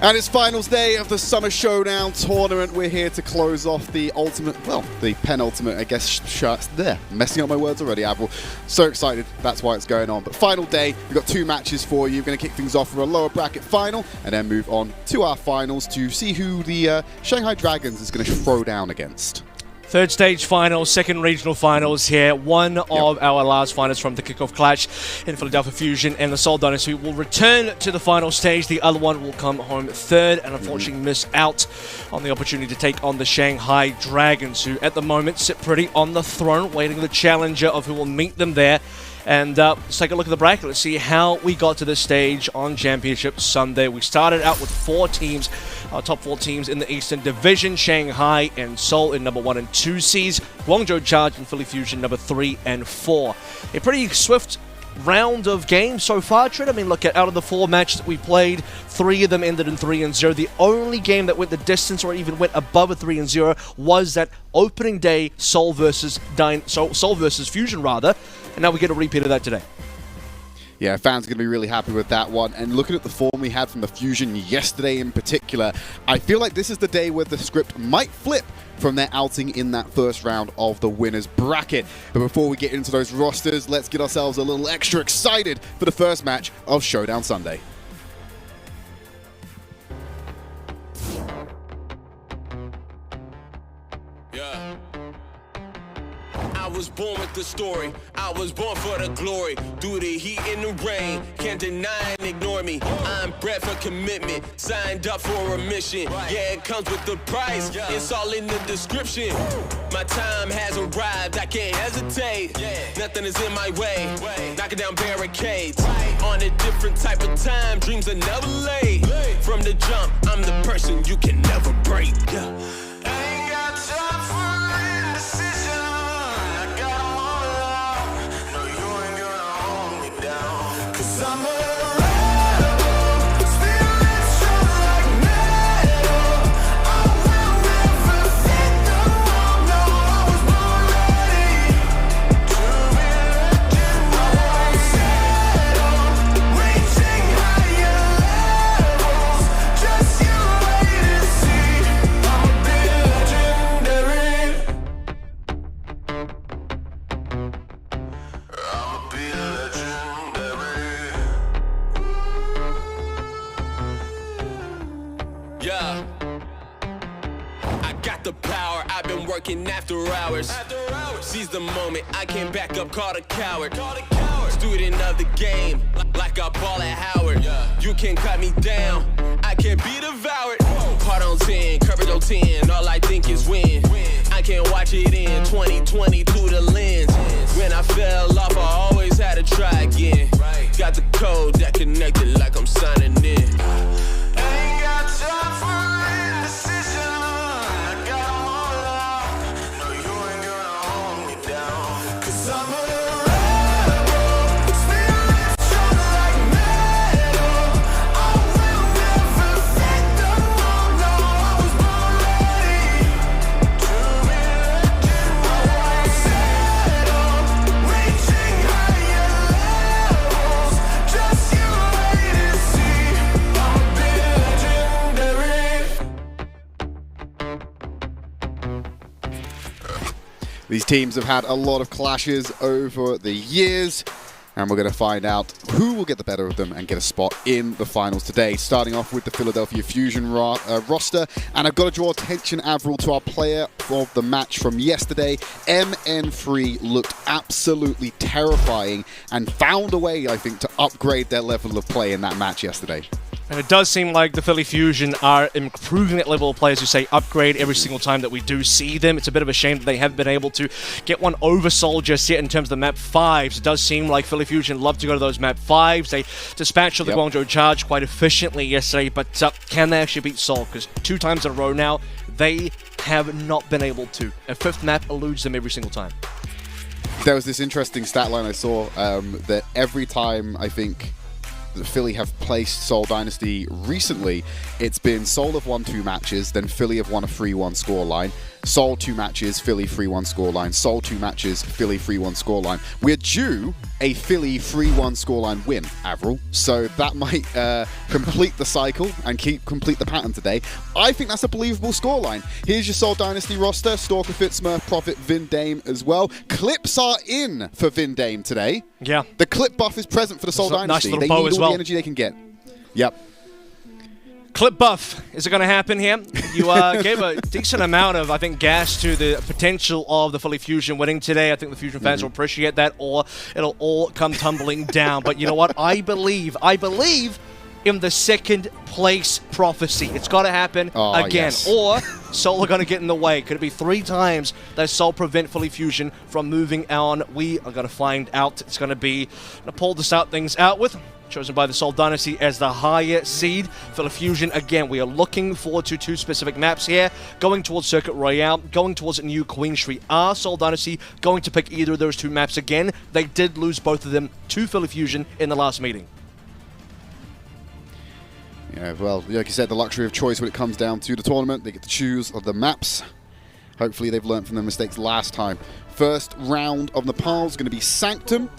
And it's finals day of the Summer Showdown tournament. We're here to close off the ultimate, well, the penultimate, I guess, shots there. Messing up my words already, Avril. So excited, that's why it's going on. But final day, we've got two matches for you. We're going to kick things off with a lower bracket final and then move on to our finals to see who the Shanghai Dragons is going to throw down against. Third stage finals, second regional finals here. One of our last finals from the kickoff clash in Philadelphia Fusion and the Seoul Dynasty will return to the final stage. The other one will come home third and unfortunately miss out on the opportunity to take on the Shanghai Dragons, who at the moment sit pretty on the throne, waiting the challenger of who will meet them there. And let's take a look at the bracket. Let's see how we got to this stage on Championship Sunday. We started out with four teams, our top four teams in the Eastern Division: Shanghai and Seoul in number 1 and 2 seeds, Guangzhou Charge and Philly Fusion number 3 and 4. A pretty swift round of games so far, Trent. I mean, look, out of the 4 matches that we played, 3 of them ended in 3-0. The only game that went the distance or even went above a 3-0 was that opening day Seoul versus Fusion, rather. And now we get a repeat of that today. Yeah, fans are going to be really happy with that one. And looking at the form we had from the Fusion yesterday in particular, I feel like this is the day where the script might flip from their outing in that first round of the winners bracket. But before we get into those rosters, let's get ourselves a little extra excited for the first match of Showdown Sunday. I was born with the story, I was born for the glory. Through the heat and the rain, can't deny and ignore me. I'm bred for commitment, signed up for a mission. Yeah, it comes with the price, it's all in the description. My time has arrived, I can't hesitate. Nothing is in my way, knocking down barricades. On a different type of time, dreams are never late. From the jump, I'm the person you can never break. Working after hours. Seize the moment, I can't back up, call a coward. Student of the game, like I ball at Howard. You can cut me down, I can't be devoured. Heart on 10, courage on 10, all I think is win. I can't watch it in 2020 through the lens. When I fell off, I always had to try again. Got the code that connected like I'm signing in. Ain't got time for indecision. These teams have had a lot of clashes over the years, and we're going to find out who will get the better of them and get a spot in the finals today. Starting off with the Philadelphia Fusion roster, and I've got to draw attention, Avril, to our player of the match from yesterday. MN3 looked absolutely terrifying and found a way, I think, to upgrade their level of play in that match yesterday. And it does seem like the Philly Fusion are improving that level of players who say upgrade every single time that we do see them. It's a bit of a shame that they haven't been able to get one over Seoul just yet in terms of the map 5s. It does seem like Philly Fusion love to go to those map 5s. They dispatched the Guangzhou Charge quite efficiently yesterday, but can they actually beat Seoul? Because 2 times in a row now, they have not been able to. A 5th map eludes them every single time. There was this interesting stat line I saw that every time, I think, Philly have placed Seoul Dynasty recently, it's been Seoul have won 2 matches, then Philly have won a 3-1 scoreline, Seoul 2 matches, Philly 3-1 scoreline. Seoul 2 matches, Philly 3-1 scoreline. We're due a Philly 3-1 scoreline win, Avril. So that might complete the cycle and complete the pattern today. I think that's a believable scoreline. Here's your Seoul Dynasty roster. Stalker, Fit, Smurf, Prophet, Vindame as well. Clips are in for Vindame today. Yeah. The clip buff is present for the Seoul Dynasty. Nice little They bow need as all well. the energy they can get. Yep. Clip buff, is it going to happen here? You gave a decent amount of, I think, gas to the potential of the Philly Fusion winning today. I think the Fusion fans will appreciate that, or it'll all come tumbling down. But you know what? I believe in the second place prophecy. It's got to happen again. Yes. Or Seoul are going to get in the way. Could it be 3 times that Seoul prevent Philly Fusion from moving on? We are going to find out. It's going to be Nepal to start things out with. Chosen by the Seoul Dynasty as the higher seed. Philly Fusion, again, we are looking forward to 2 specific maps here. Going towards Circuit Royale, going towards New Queen Street. Are Seoul Dynasty going to pick either of those 2 maps again? They did lose both of them to Philly Fusion in the last meeting. Yeah, well, like you said, the luxury of choice when it comes down to the tournament. They get to choose the maps. Hopefully they've learned from their mistakes last time. First round of Nepal is going to be Sanctum.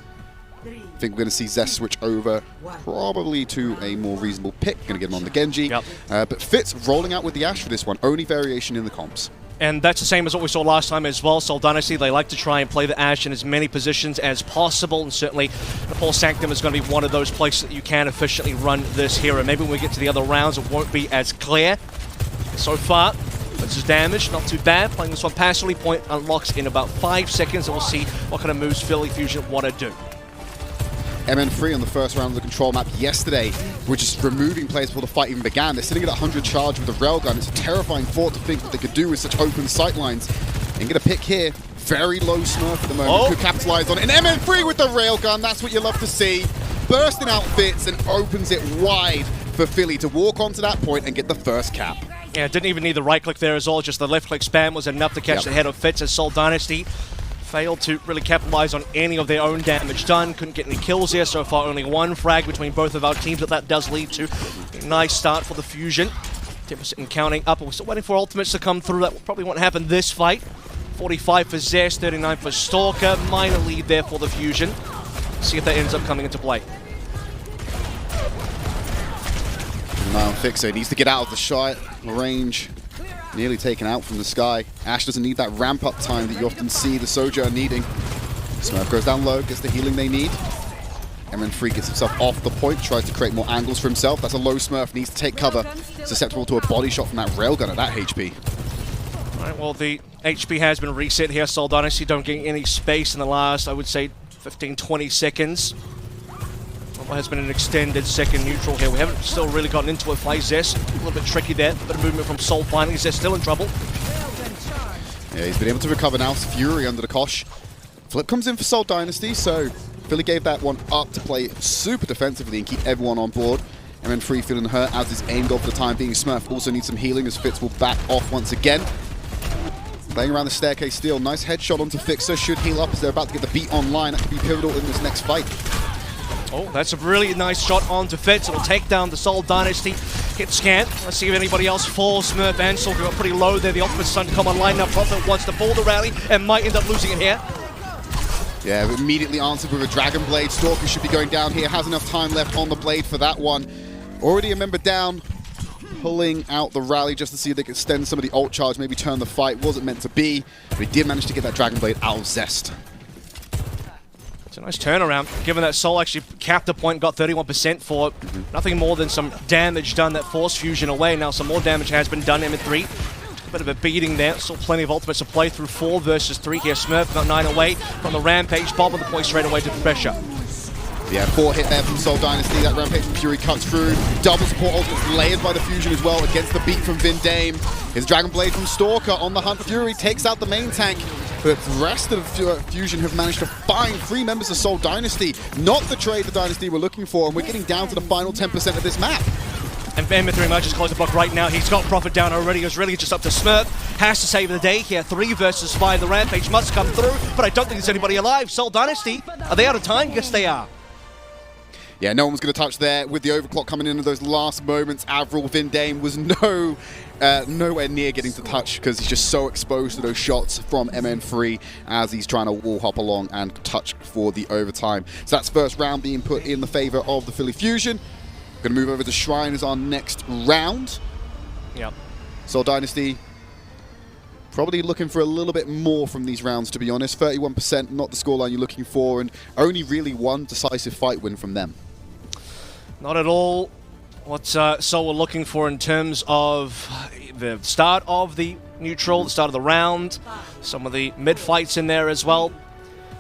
I think we're going to see Zest switch over probably to a more reasonable pick. Going to get him on the Genji. Yep. But Fitz rolling out with the Ashe for this one. Only variation in the comps. And that's the same as what we saw last time as well. Seoul Dynasty, they like to try and play the Ashe in as many positions as possible. And certainly, Nepal Sanctum is going to be one of those places that you can efficiently run this hero. Maybe when we get to the other rounds, it won't be as clear. So far, this is damage, not too bad. Playing this one passively, point unlocks in about 5 seconds. And we'll see what kind of moves Philly Fusion want to do. MN3 on the first round of the control map yesterday were just removing players before the fight even began. They're sitting at 100 charge with a railgun. It's a terrifying thought to think what they could do with such open sightlines. And get a pick here. Very low Smurf at the moment. Could capitalize on it. And MN3 with the railgun. That's what you love to see. Bursting out Fitz and opens it wide for Philly to walk onto that point and get the first cap. Yeah, didn't even need the right click there as well. Just the left click spam was enough to catch the head of Fitz as Seoul Dynasty failed to really capitalize on any of their own damage done. Couldn't get any kills here. So far, only 1 frag between both of our teams, but that does lead to a nice start for the Fusion. 10% and counting up. We're still waiting for ultimates to come through. That probably won't happen this fight. 45 for Zest, 39 for Stalker. Minor lead there for the Fusion. See if that ends up coming into play. Fixer needs to get out of the shot. Range nearly taken out from the sky. Ashe doesn't need that ramp-up time that you often see the Sojourn needing. Smurf goes down low, gets the healing they need. MN3 gets himself off the point, tries to create more angles for himself. That's a low Smurf, needs to take cover. Susceptible to a body shot from that railgun at that HP. All right, well, the HP has been reset here. Seoul Dynasty don't get any space in the last, I would say, 15-20 seconds. Well, has been an extended second neutral here. We haven't still really gotten into it. Play Zest, a little bit tricky there. Bit of movement from Seoul finally. Zest still in trouble. Yeah, he's been able to recover now. Fury under the Kosh. Flip comes in for Seoul Dynasty, so Philly gave that one up to play super defensively and keep everyone on board. MN3 feeling hurt, as is aim goal for the time being. Smurf also needs some healing as Fitz will back off once again. Playing around the staircase steal. Nice headshot onto Fixer. Should heal up as they're about to get the beat online. That could be pivotal in this next fight. Oh, that's a really nice shot onto Fitz. It'll take down the Seoul Dynasty. Hit scan. Let's see if anybody else falls. Smurf and Stalker got pretty low there. The ultimate's starting to come online now. Prophet wants to pull the rally and might end up losing it here. Yeah, immediately answered with a Dragon Blade. Stalker should be going down here. Has enough time left on the blade for that one. Already a member down. Pulling out the rally just to see if they could extend some of the ult charge, maybe turn the fight. Wasn't meant to be, but he did manage to get that Dragon Blade out of Zest. It's a nice turnaround, given that Seoul actually capped the point, got 31% for nothing more than some damage done that forced Fusion away. Now some more damage has been done, M3. A bit of a beating there, still plenty of ultimates to play through. 4 versus 3 here. Smurf got 9 away from the Rampage. Bob on the point straight away to pressure. Yeah, 4 hit there from Seoul Dynasty. That Rampage from Fury cuts through. Double support ultimates layered by the Fusion as well against the beat from Vindame. His Dragon Blade from Stalker on the hunt. Fury takes out the main tank. But the rest of the Fusion have managed to find 3 members of Seoul Dynasty. Not the trade the Dynasty were looking for, and we're getting down to the final 10% of this map. And M3 emerges close the block right now. He's got Prophet down already. It's really just up to Smurf. Has to save the day here. 3 versus 5. The Rampage must come through, but I don't think there's anybody alive. Seoul Dynasty, are they out of time? Yes, they are. Yeah, no one was going to touch there. With the overclock coming in those last moments, Avril Vindame was nowhere near getting to touch because he's just so exposed to those shots from MN3 as he's trying to wall hop along and touch for the overtime. So that's first round being put in the favor of the Philly Fusion. Going to move over to Shrine as our next round. Yep. Seoul Dynasty probably looking for a little bit more from these rounds, to be honest. 31%, not the scoreline you're looking for, and only really one decisive fight win from them. Not at all what Seoul were looking for in terms of the start of the neutral, the start of the round, some of the mid-fights in there as well.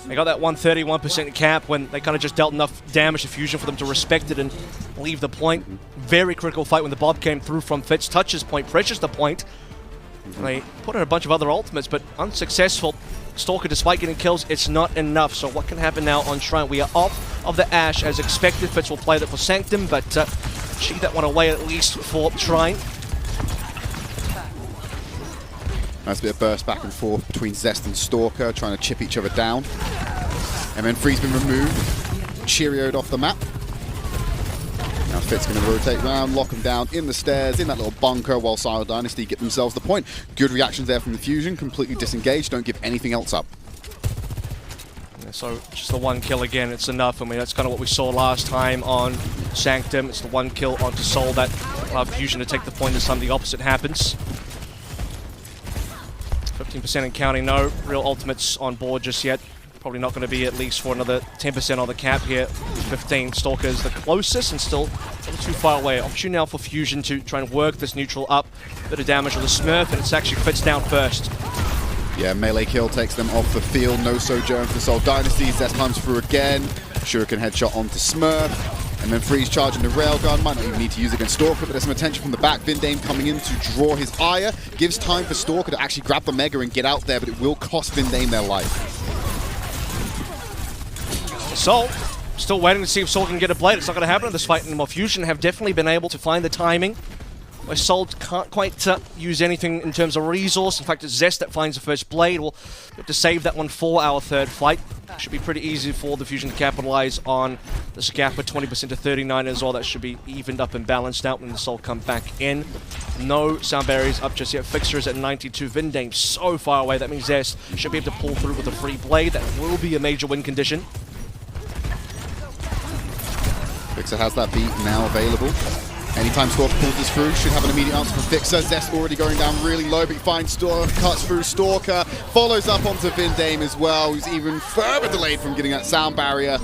They got that 131% cap when they kind of just dealt enough damage to Fusion for them to respect it and leave the point. Very critical fight when the Bob came through from Fitz, touches point, pressures the point. They put in a bunch of other ultimates, but unsuccessful. Stalker, despite getting kills, it's not enough. So what can happen now on Shrine? We are off of the Ash as expected. Fitz will play that for Sanctum, but cheat that one away at least for Shrine. Nice bit of burst back and forth between Zest and Stalker, trying to chip each other down. MN3's been removed, cheerioed off the map. Now Fitz going to rotate around, lock him down in the stairs, in that little bunker, while Seoul Dynasty get themselves the point. Good reactions there from the Fusion, completely disengaged, don't give anything else up. Yeah, so just the one kill again, it's enough. I mean, that's kind of what we saw last time on Sanctum. It's the one kill onto Seoul that allowed Fusion to take the point as something the opposite happens. 15% and counting, no real ultimates on board just yet. Probably not going to be at least for another 10% on the cap here. 15. Stalker is the closest and still not too far away. Opportunity now for Fusion to try and work this neutral up. Bit of damage with the Smurf, and it's actually Fitz down first. Yeah, melee kill takes them off the field. No sojourn for Seoul Dynasty. Zest comes through again. Shuriken headshot onto Smurf. And then Freeze charging the railgun. Might not even need to use it against Stalker, but there's some attention from the back. Vindame coming in to draw his ire. Gives time for Stalker to actually grab the Mega and get out there, but it will cost Vindame their life. So, still waiting to see if Seoul can get a blade. It's not going to happen in this fight anymore. Fusion have definitely been able to find the timing where Seoul can't quite use anything in terms of resource. In fact, it's Zest that finds the first blade. We'll have to save that one for our third fight. Should be pretty easy for the Fusion to capitalize on this gap with 20% to 39 as well. That should be evened up and balanced out when the Seoul come back in. No sound barriers up just yet. Fixer is at 92. Vindame so far away. That means Zest should be able to pull through with a free blade. That will be a major win condition. Fixer has that beat now available. Anytime Stalker pulls this through, should have an immediate answer from Fixer. Zest already going down really low, but he finds Stalker, cuts through Stalker, follows up onto Vindame as well, who's even further delayed from getting that sound barrier.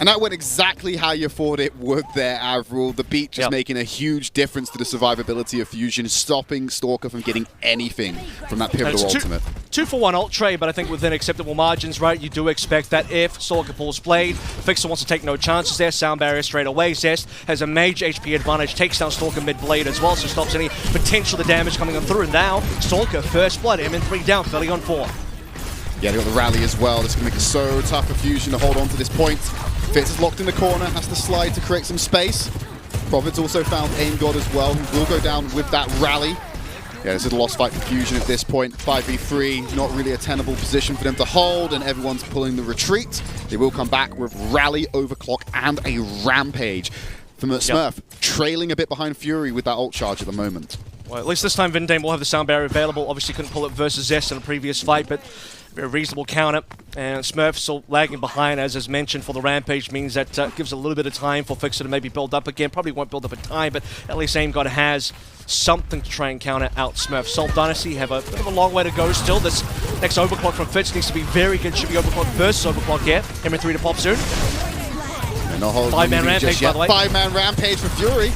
And that went exactly how you thought it would there, Avril. The beat just making a huge difference to the survivability of Fusion, stopping Stalker from getting anything from that pivotal ultimate. 2-for-1 ult trade, but I think within acceptable margins, right? You do expect that if Stalker pulls blade, Fixer wants to take no chances there. Sound barrier straight away. Zest has a major HP advantage, takes down Stalker mid-blade as well, so stops any potential the damage coming on through. And now, Stalker, first blood, MN3 down, Philly on 4. Yeah, they got the rally as well. This can make it so tough for Fusion to hold on to this point. Fitz is locked in the corner, has to slide to create some space. Prophet's also found Aim God as well, who will go down with that rally. Yeah, this is a lost fight for Fusion at this point. 5v3, not really a tenable position for them to hold, and everyone's pulling the retreat. They will come back with rally, overclock, and a rampage. From the Smurf, trailing a bit behind Fury with that ult charge at the moment. Well, at least this time Vindame will have the sound barrier available. Obviously couldn't pull it versus Zest in a previous fight, but very reasonable counter. And Smurf still lagging behind, as mentioned, for the Rampage, means that gives a little bit of time for Fixer to maybe build up again. Probably won't build up in time, but at least Aim God has something to try and counter out Smurf. Seoul Dynasty have a bit of a long way to go still. This next overclock from Fitz needs to be very good. Should be overclock versus overclock here. MN3 to pop soon. 5-man Rampage, by the way. 5-man Rampage for Fury.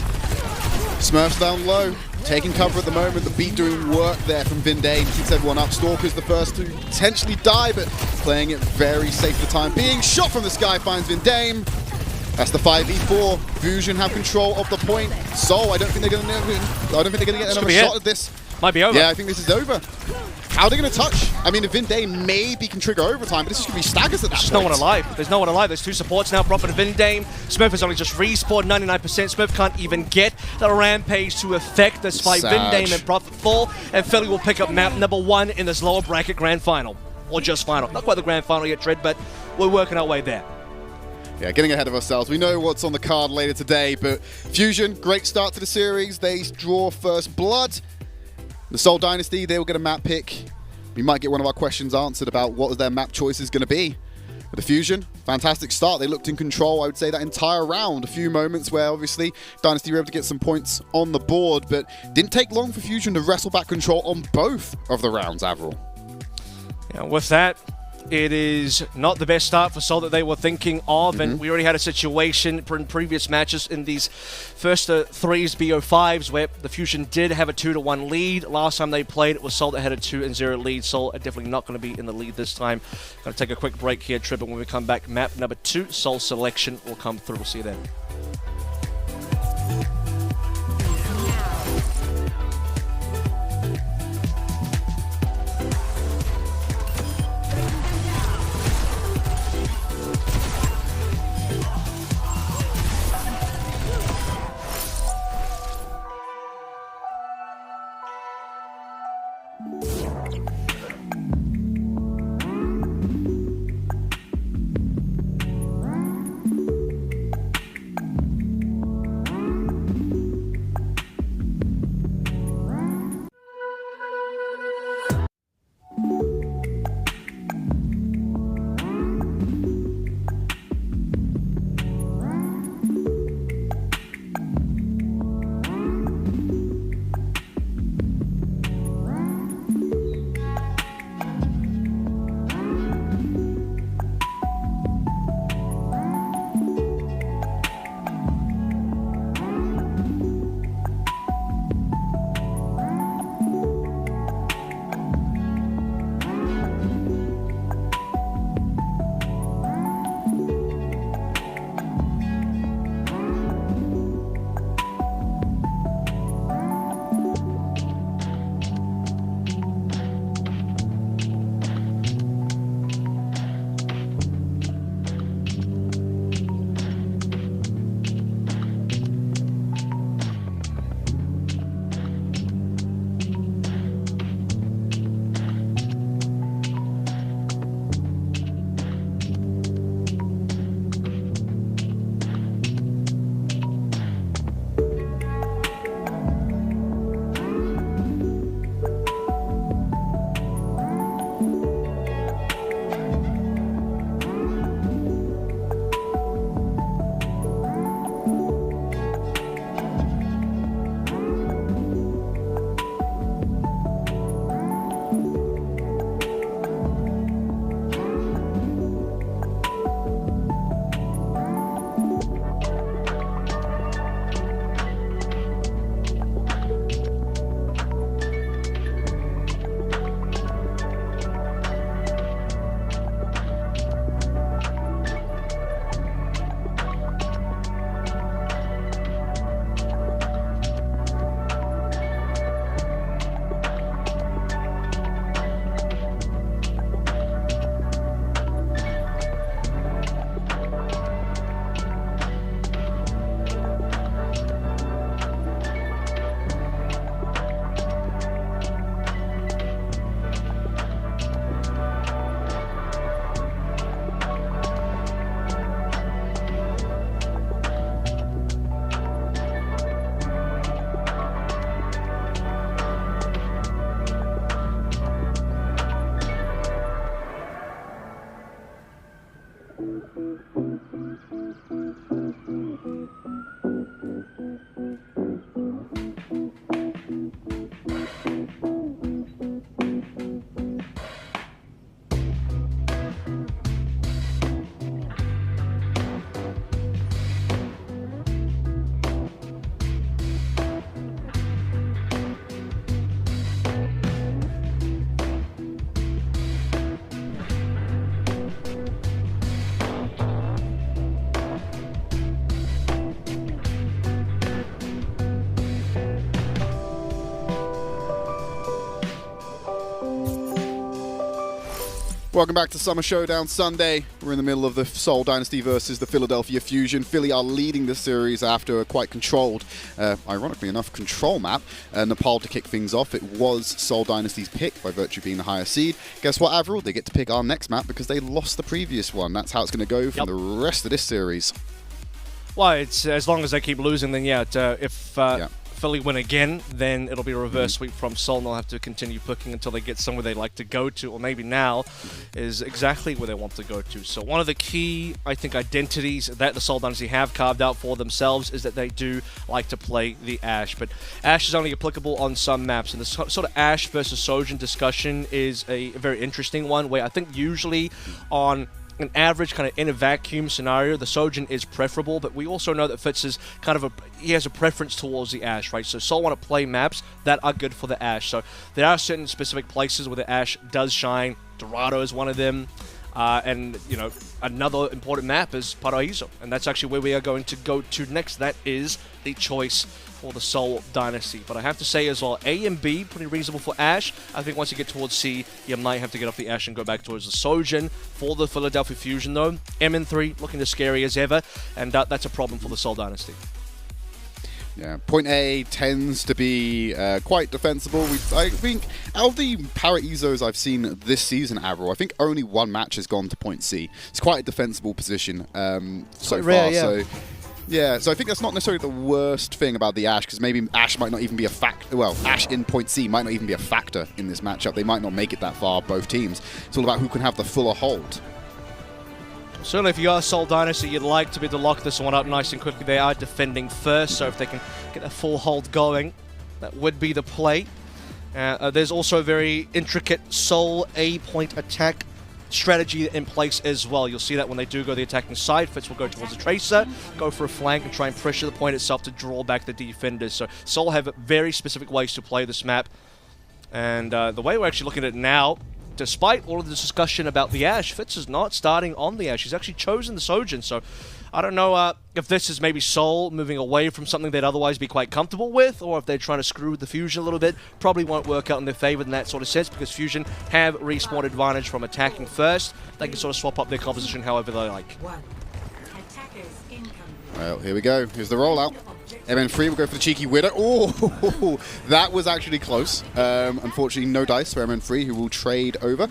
Smurf's down low. Taking cover at the moment, the beat doing work there from Vindame, keeps everyone up. Stalker's the first to potentially die, but playing it very safe for the time being. Shot from the sky finds Vindame. That's the 5v4. Fusion have control of the point. So I don't think they're going to get another shot at this. Might be over. Yeah, I think this is over. How are they going to touch? I mean, if Vindame maybe can trigger overtime, but this is going to be staggers at that point. There's no one alive. There's no one alive. There's two supports now. Prophet and Vindame. Smurf has only just respawned 99%. Smurf can't even get the Rampage to affect this fight. Vindame and Prophet fall, and Philly will pick up map number 1 in this lower bracket grand final. Or just final. Not quite the grand final yet, Tread, but we're working our way there. Yeah, getting ahead of ourselves. We know what's on the card later today, but Fusion, great start to the series. They draw first blood. The Seoul Dynasty, they will get a map pick. We might get one of our questions answered about what their map choice is going to be. But the Fusion, fantastic start. They looked in control, I would say, that entire round. A few moments where, obviously, Dynasty were able to get some points on the board, but didn't take long for Fusion to wrestle back control on both of the rounds, Avril. Yeah, with that, it is not the best start for Seoul that they were thinking of, and we already had a situation in previous matches in these first threes BO5s where the Fusion did have a 2-1 lead. Last time they played, it was Seoul that had a 2-0 lead. Seoul are definitely not going to be in the lead this time. Going to take a quick break here, Trip, and when we come back, map number 2, Seoul selection will come through. We'll see you then. Welcome back to Summer Showdown Sunday. We're in the middle of the Seoul Dynasty versus the Philadelphia Fusion. Philly are leading the series after a quite controlled, ironically enough, control map. Nepal to kick things off. It was Seoul Dynasty's pick by virtue of being the higher seed. Guess what, Avril? They get to pick our next map because they lost the previous one. That's how it's going to go for the rest of this series. Well, it's as long as they keep losing, then if Philly win again, then it'll be a reverse sweep from Seoul, and they'll have to continue picking until they get somewhere they like to go to, or maybe now is exactly where they want to go to. So one of the key, I think, identities that the Seoul Dynasty have carved out for themselves is that they do like to play the Ashe, but Ashe is only applicable on some maps, and the sort of Ashe versus Sojin discussion is a very interesting one, where I think usually on an average kind of in a vacuum scenario, the Sojin is preferable, but we also know that Fitz is kind of he has a preference towards the Ashe, right? So Seoul want to play maps that are good for the Ashe. So there are certain specific places where the Ashe does shine. Dorado is one of them. And, you know, another important map is Paraíso, and that's actually where we are going to go to next. That is the choice for the Seoul Dynasty. But I have to say as well, A and B, pretty reasonable for Ashe. I think once you get towards C, you might have to get off the Ashe and go back towards the Sojin. For the Philadelphia Fusion, though, MN3 looking as scary as ever, and that's a problem for the Seoul Dynasty. Yeah, point A tends to be quite defensible. I think out of the Paraísos I've seen this season, Avril, I think only one match has gone to point C. It's quite a defensible position so far. Yeah. So I think that's not necessarily the worst thing about the Ashe, because maybe Ashe might not even be a factor. Well, Ashe in point C might not even be a factor in this matchup. They might not make it that far, both teams. It's all about who can have the fuller hold. Certainly, if you are Seoul Dynasty, you'd like to be able to lock this one up nice and quickly. They are defending first, so if they can get a full hold going, that would be the play. There's also a very intricate Seoul A-point attack strategy in place as well. You'll see that when they do go the attacking side, Fitz will go towards the Tracer, go for a flank, and try and pressure the point itself to draw back the defenders. So Seoul have very specific ways to play this map. And the way we're actually looking at it now, despite all of the discussion about the Ashe, Fitz is not starting on the Ashe. He's actually chosen the Sojin, so I don't know if this is maybe Seoul moving away from something they'd otherwise be quite comfortable with, or if they're trying to screw with the Fusion a little bit. Probably won't work out in their favor in that sort of sense, because Fusion have respawn advantage from attacking first. They can sort of swap up their composition however they like. Well, here we go. Here's the rollout. MN3 will go for the cheeky widow. Oh, that was actually close. Unfortunately, no dice for MN3, who will trade over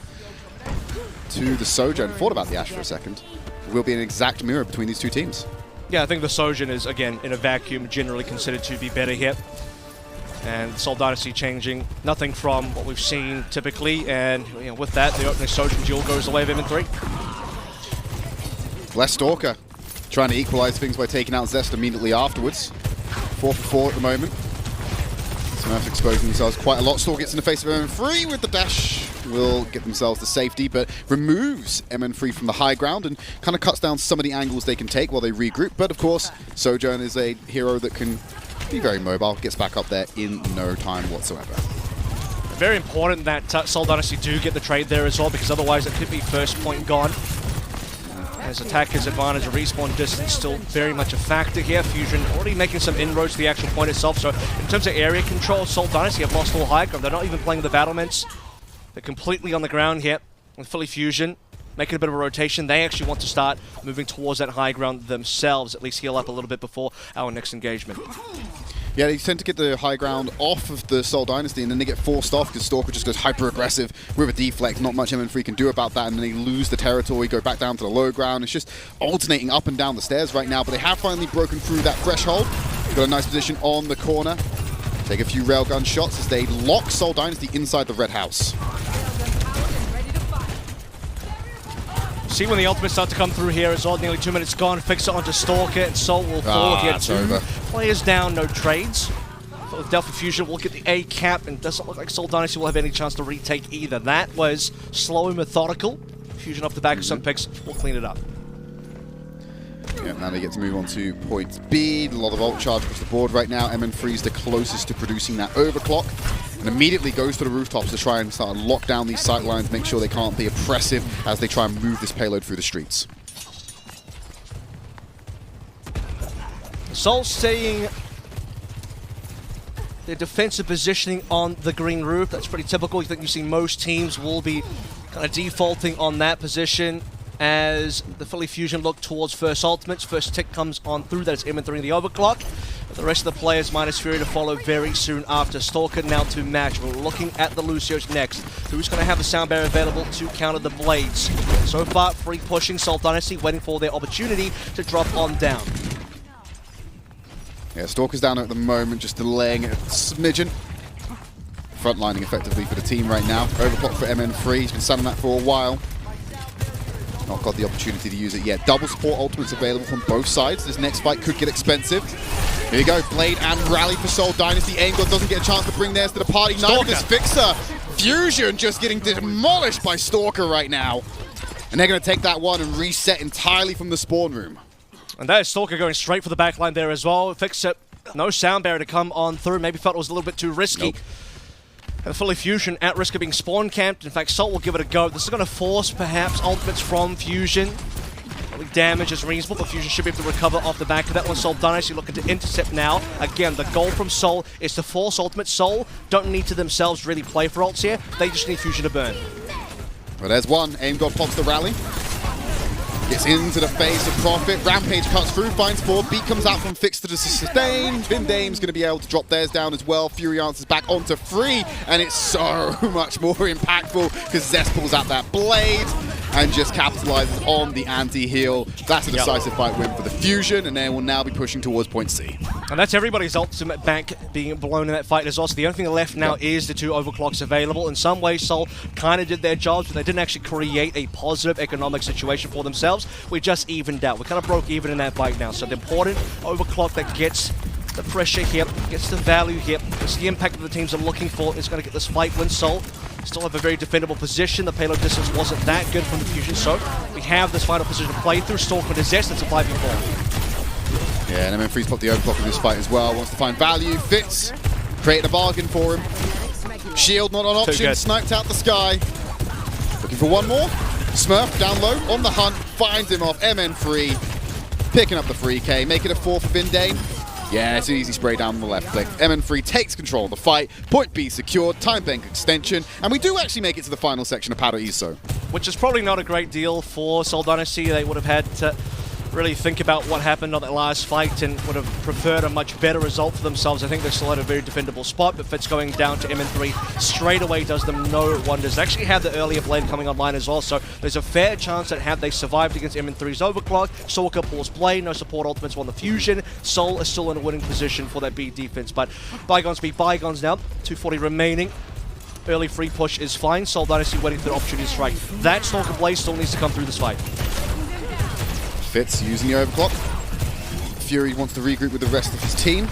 to the Sojin. Thought about the Ashe for a second. It will be an exact mirror between these two teams. Yeah, I think the Sojin is, again, in a vacuum, generally considered to be better here. And Seoul Dynasty changing nothing from what we've seen typically. And you know, with that, the opening Sojin duel goes the way of MN3. Bless Stalker trying to equalize things by taking out Zest immediately afterwards. 4 for 4 at the moment. Smurfs exposing themselves quite a lot. Stalker gets in the face of MN3 with the dash. Will get themselves the safety, but removes MN3 from the high ground and kind of cuts down some of the angles they can take while they regroup. But of course, Sojin is a hero that can be very mobile, gets back up there in no time whatsoever. Very important that Seoul Dynasty do get the trade there as well, because otherwise it could be first point gone. As attacker's advantage, a respawn distance still very much a factor here. Fusion already making some inroads to the actual point itself. So in terms of area control, Seoul Dynasty have lost all high ground. They're not even playing the battlements. They're completely on the ground here. With Philly Fusion making a bit of a rotation, they actually want to start moving towards that high ground themselves, at least heal up a little bit before our next engagement. Yeah, they tend to get the high ground off of the Seoul Dynasty, and then they get forced off because Stalker just goes hyper-aggressive with a deflect. Not much MN3 can do about that, and then they lose the territory, go back down to the low ground. It's just alternating up and down the stairs right now, but they have finally broken through that threshold. Got a nice position on the corner. Take a few railgun shots as they lock Seoul Dynasty inside the red house. See when the ultimates start to come through here as well. Nearly 2 minutes gone. Fix it onto Stalker, and Seoul will fall. He had two players down, no trades. Philadelphia Fusion will get the A cap, and doesn't look like Seoul Dynasty will have any chance to retake either. That was slow and methodical. Fusion off the back of some picks will clean it up. Yeah, now they get to move on to point B. A lot of ult charge across the board right now. MN3 is the closest to producing that overclock, and immediately goes to the rooftops to try and start and lock down these sight lines, make sure they can't be oppressive as they try and move this payload through the streets. Seoul staying their defensive positioning on the green roof. That's pretty typical. You think you see most teams will be Kind of defaulting on that position as the Philly Fusion look towards first ultimates. First tick comes on through, that is M3 in the overclock. But the rest of the players, minus Fury, to follow very soon after. Stalker now to match. We're looking at the Lucios next. Who's going to have the sound barrier available to counter the Blades? So far, free pushing. Seoul Dynasty waiting for their opportunity to drop on down. Yeah, Stalker's down at the moment, just delaying it a smidgen. Frontlining effectively for the team right now. Overclock for MN3, he's been sat on that for a while. Not got the opportunity to use it yet. Double support ultimates available from both sides. This next fight could get expensive. Here you go, Blade and Rally for Seoul Dynasty. Aim God doesn't get a chance to bring theirs to the party. Neither does Fixer. Fusion just getting demolished by Stalker right now. And they're going to take that one and reset entirely from the spawn room. And that is Stalker going straight for the backline there as well. Fixer, no sound barrier to come on through. Maybe felt it was a little bit too risky. Nope. And Philly Fusion at risk of being spawn camped. In fact, Seoul will give it a go. This is going to force, perhaps, ultimates from Fusion. Damage is reasonable, but Fusion should be able to recover off the back of that one. Seoul Dynasty looking to intercept now. Again, the goal from Seoul is to force ultimate. Seoul don't need to themselves really play for ults here. They just need Fusion to burn. Well, there's one. Aim God pops the Rally. Gets into the face of Profit. Rampage cuts through, finds 4. Beat comes out from Fix to the sustain. Vindame's going to be able to drop theirs down as well. Fury answers back onto 3, and it's so much more impactful because Zest pulls out that Blade and just capitalizes on the anti-heal. That's a decisive fight win for the Fusion, and they will now be pushing towards point C. And that's everybody's ultimate bank being blown in that fight as well. So the only thing left now is the 2 overclocks available. In some ways, Seoul kind of did their jobs, but they didn't actually create a positive economic situation for themselves. We just evened out. We kind of broke even in that fight now. So the important overclock that gets the pressure here, gets the value here, gets the impact that the teams are looking for, is going to get this fight win. Seoul still have a very defendable position. The payload distance wasn't that good from the Fusion, so we have this final position to play through. Stalker with a Zest, it's a 5v4. Yeah, and MN3's popped the overclock in this fight as well. Wants to find value. Fits. Creating a bargain for him. Shield not an option. Sniped out the sky. Looking for one more. Smurf down low on the hunt. Finds him off. MN3 picking up the 3K. Make it a 4 for Vindane. Yeah, it's an easy spray down the left click. MN3 takes control of the fight. Point B secured. Time bank extension. And we do actually make it to the final section of Paddle ESO. Which is probably not a great deal for Seoul Dynasty. They would have had to really think about what happened on that last fight and would have preferred a much better result for themselves. I think they still had a very defendable spot, but Fitz going down to MN3 straight away does them no wonders. They actually have the earlier Blade coming online as well, so there's a fair chance that had they survived against MN3's overclock, Stalker pulls Blade, no support ultimates on the Fusion, Seoul is still in a winning position for that B defense, but bygones be bygones now, 240 remaining. Early free push is fine, Seoul Dynasty waiting for the opportunity to strike. That Stalker Blade still needs to come through this fight. Fitz using the overclock. Fury wants to regroup with the rest of his team.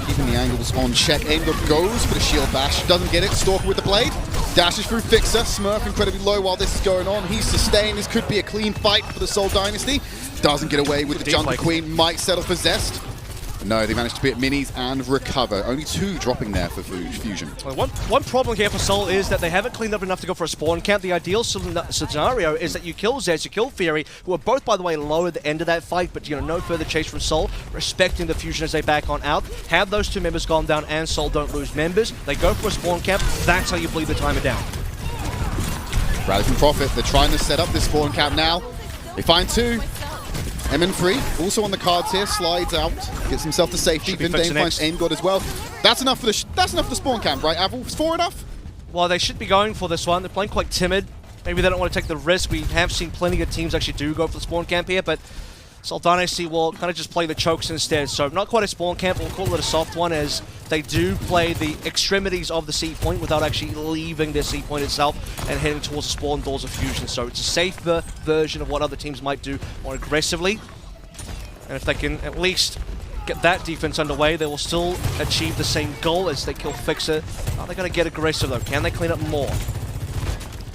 Keeping the angles on check. Aimdog goes for the shield bash. Doesn't get it. Stalker with the Blade. Dashes through Fixer. Smurf incredibly low while this is going on. He's sustained. This could be a clean fight for the Seoul Dynasty. Doesn't get away with the Jungle Queen. Might settle for Zest. No, they managed to be at minis and recover. Only 2 dropping there for Fusion. Well, one problem here for Seoul is that they haven't cleaned up enough to go for a spawn camp. The ideal scenario is that you kill Zez, you kill Fury, who are both, by the way, low at the end of that fight, but no further chase from Seoul, respecting the Fusion as they back on out. Have those 2 members gone down and Seoul don't lose members. They go for a spawn camp. That's how you bleed the timer down. Rally from Profit. They're trying to set up this spawn camp now. They find 2. MN3 also on the cards here, slides out, gets himself to safety. Vindane finds Aim God as well. That's enough for the spawn camp, right, Avril? Is 4 enough? Well, they should be going for this one. They're playing quite timid. Maybe they don't want to take the risk. We have seen plenty of teams actually do go for the spawn camp here, but Seoul Dynasty will kind of just play the chokes instead. So not quite a spawn camp, we'll call it a soft one, as they do play the extremities of the C point without actually leaving their C point itself and heading towards the spawn doors of Fusion. So it's a safer version of what other teams might do more aggressively. And if they can at least get that defense underway, they will still achieve the same goal as they kill Fixer. Are they going to get aggressive though? Can they clean up more?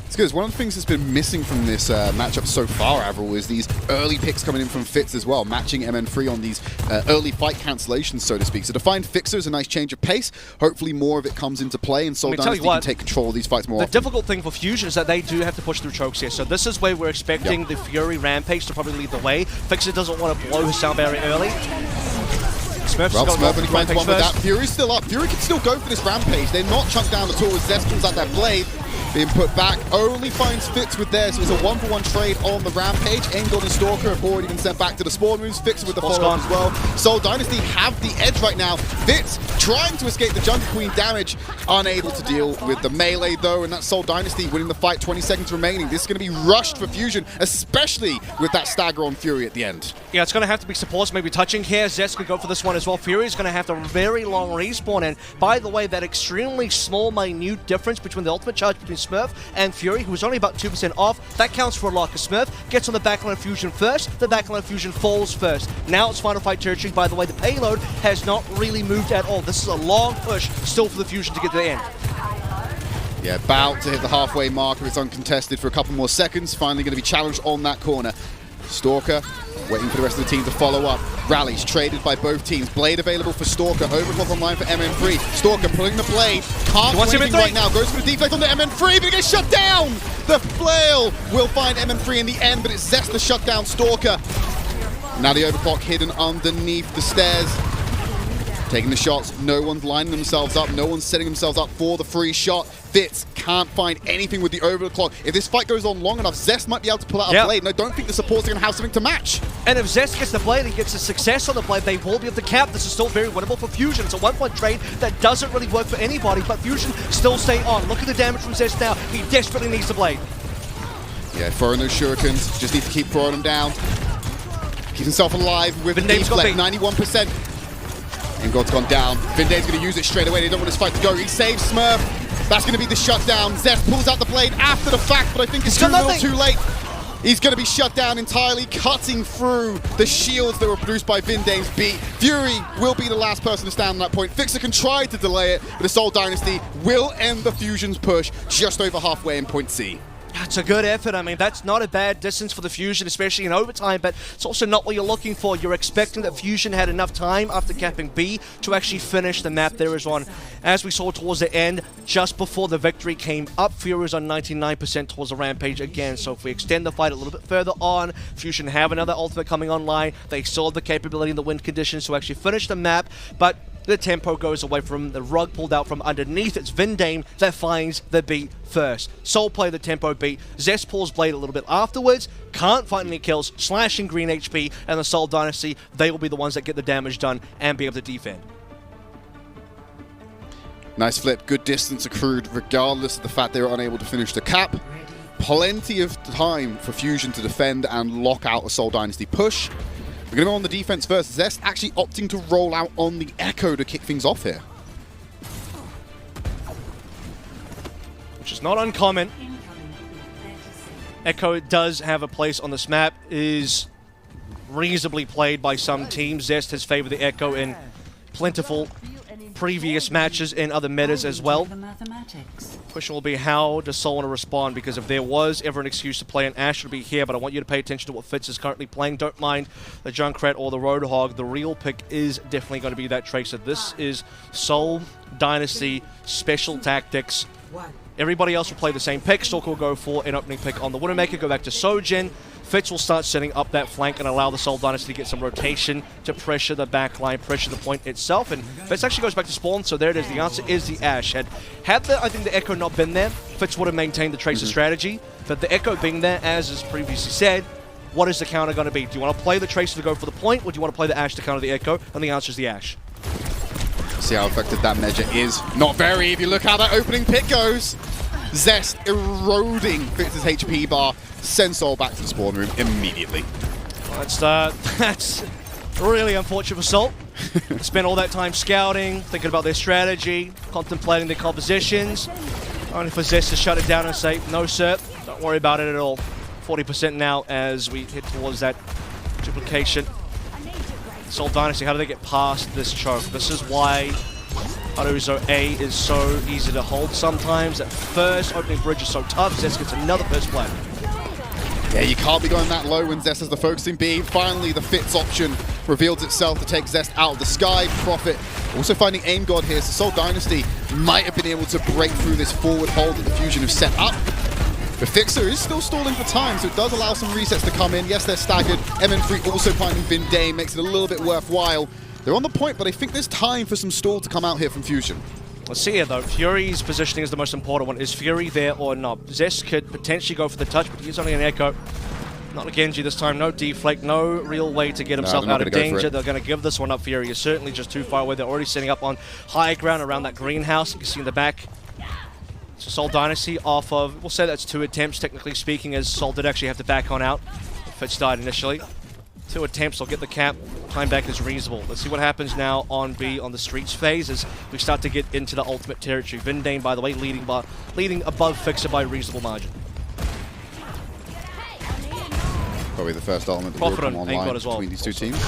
It's good. One of the things that's been missing from this matchup so far, Avril, is these early picks coming in from Fitz as well, matching MN3 on these early fight cancellations, so to speak. So to find Fixer is a nice change of pace. Hopefully more of it comes into play, and Seoul Dynasty can take control of these fights more often. The difficult thing for Fusion is that they do have to push through chokes here. So this is where we're expecting the Fury Rampage to probably lead the way. Fixer doesn't want to blow his sound barrier early. Smurf only finds one with that. Fury's still up. Fury can still go for this Rampage. They're not chunked down at all as Zest pulls out that Blade. being put back. Only finds Fitz with theirs. So it's a 1-for-1 trade on the Rampage. Angod and Stalker have already been sent back to the spawn rooms. Fitz with the follow-up as well. Seoul Dynasty have the edge right now. Fitz trying to escape the Jungle Queen damage. Unable to deal with the melee though, and that's Seoul Dynasty winning the fight, 20 seconds remaining. This is going to be rushed for Fusion, especially with that stagger on Fury at the end. Yeah, it's going to have to be supports maybe touching here. Zest could go for this one as well. Fury is going to have a very long respawn, and by the way, that extremely small, minute difference between the ultimate charge between Smurf and Fury, who was only about 2% off, that counts for a lot, because Smurf gets on the backline of Fusion first, the backline of Fusion falls first. Now it's final fight territory. By the way, the payload has not really moved at all. This is a long push still for the Fusion to get to the end. Yeah, about to hit the halfway marker. It's uncontested for a couple more seconds. Finally going to be challenged on that corner. Stalker waiting for the rest of the team to follow up. Rallies traded by both teams. Blade available for Stalker. Overclock online for MN3. Stalker pulling the blade. Can't do anything right now. Goes for the deflect on the MN3, but it gets shut down. The flail will find MN3 in the end, but it's Zest to shut down Stalker. Now the overclock hidden underneath the stairs. Taking the shots, no one's lining themselves up, no one's setting themselves up for the free shot. Fitz can't find anything with the overclock. If this fight goes on long enough, Zest might be able to pull out a blade, and I don't think the supports are going to have something to match. And if Zest gets the blade and gets a success on the blade, they will be able to cap. This is still very winnable for Fusion. It's a 1-point trade that doesn't really work for anybody, but Fusion still stay on. Look at the damage from Zest now. He desperately needs the blade. Yeah, throwing those shurikens, just need to keep throwing them down. Keep himself alive with the deflect, 91%. Ingod's gone down. Vindame's going to use it straight away. They don't want this fight to go. He saves Smurf. That's going to be the shutdown. Zest pulls out the blade after the fact, but I think it's too late. He's going to be shut down entirely, cutting through the shields that were produced by Vindame's beat. Fury will be the last person to stand on that point. Fixer can try to delay it, but the Seoul Dynasty will end the Fusion's push just over halfway in point C. It's a good effort. I mean, that's not a bad distance for the Fusion, especially in overtime, but it's also not what you're looking for. You're expecting that Fusion had enough time after capping B to actually finish the map there is on. As we saw towards the end, just before the victory came up, Fury was on 99% towards the Rampage again. So if we extend the fight a little bit further on, Fusion have another ultimate coming online. They still have the capability in the wind conditions to actually finish the map, but the tempo goes away from the rug pulled out from underneath. It's Vindame that finds the beat first. Seoul play the tempo beat. Zest pulls blade a little bit afterwards. Can't find any kills. Slashing green HP, and the Seoul Dynasty, they will be the ones that get the damage done and be able to defend. Nice flip. Good distance accrued regardless of the fact they were unable to finish the cap. Plenty of time for Fusion to defend and lock out a Seoul Dynasty push. We're going to go on the defense first. Zest actually opting to roll out on the Echo to kick things off here. Which is not uncommon. Echo does have a place on this map, is reasonably played by some teams. Zest has favored the Echo in plentiful previous matches in other metas as well. Question will be, how does Seoul want to respond? Because if there was ever an excuse to play an Ashe, it would be here, but I want you to pay attention to what Fitz is currently playing. Don't mind the Junkrat or the Roadhog. The real pick is definitely going to be that Tracer. This is Seoul Dynasty special tactics. Everybody else will play the same pick. Stalker will go for an opening pick on the Widowmaker, go back to Sojin. Fitz will start setting up that flank and allow the Seoul Dynasty to get some rotation to pressure the backline, pressure the point itself. And Fitz actually goes back to spawn, so there it is. The answer is the Ashe. Had I think the Echo not been there, Fitz would have maintained the Tracer strategy. But the Echo being there, as is previously said, what is the counter going to be? Do you want to play the Tracer to go for the point, or do you want to play the Ashe to counter the Echo? And the answer is the Ashe. See how effective that measure is. Not very, if you look how that opening pick goes. Zest eroding Fitz's HP bar, sends Seoul back to the spawn room immediately. That's really unfortunate for Seoul. Spent all that time scouting, thinking about their strategy, contemplating their compositions, only for Zest to shut it down and say, no sir, don't worry about it at all. 40% now as we head towards that duplication. Seoul Dynasty, how do they get past this choke? This is why Haruzo A is so easy to hold sometimes. That first opening bridge is so tough. Zest gets another first play. Yeah, you can't be going that low when Zest has the focusing beam. Finally, the Fitz option reveals itself to take Zest out of the sky. Profit also finding Aim God here, so Seoul Dynasty might have been able to break through this forward hold that the Fusion have set up. The Fixer is still stalling for time, so it does allow some resets to come in. Yes, they're staggered. MN3 also finding Vindame makes it a little bit worthwhile. They're on the point, but I think there's time for some stall to come out here from Fusion. Let's see here, though. Fury's positioning is the most important one. Is Fury there or not? Zest could potentially go for the touch, but he's only an Echo. Not a Genji this time. No deflect. No real way to get himself out of danger. They're going to give this one up. Fury is certainly just too far away. They're already setting up on high ground around that greenhouse. You can see in the back. So Seoul Dynasty off of, we'll say that's 2 attempts, technically speaking, as Seoul did actually have to back on out. Fitz died initially. 2 attempts, they'll get the cap. Time back is reasonable. Let's see what happens now on B on the streets phase as we start to get into the ultimate territory. Vindane, by the way, leading above Fixer by a reasonable margin. Probably the first element that will come online between these two teams.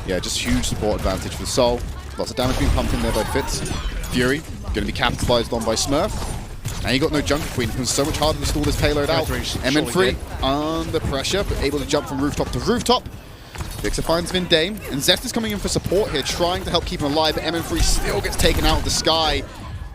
Yeah, just huge support advantage for Seoul. Lots of damage being pumped in there by Fitz. Fury, going to be capitalized on by Smurf. And you got no Jungle Queen. It's so much harder to stall this payload out. MN3 under pressure, but able to jump from rooftop to rooftop. Fixer finds Vindane, and Zest is coming in for support here, trying to help keep him alive, but MN3 still gets taken out of the sky.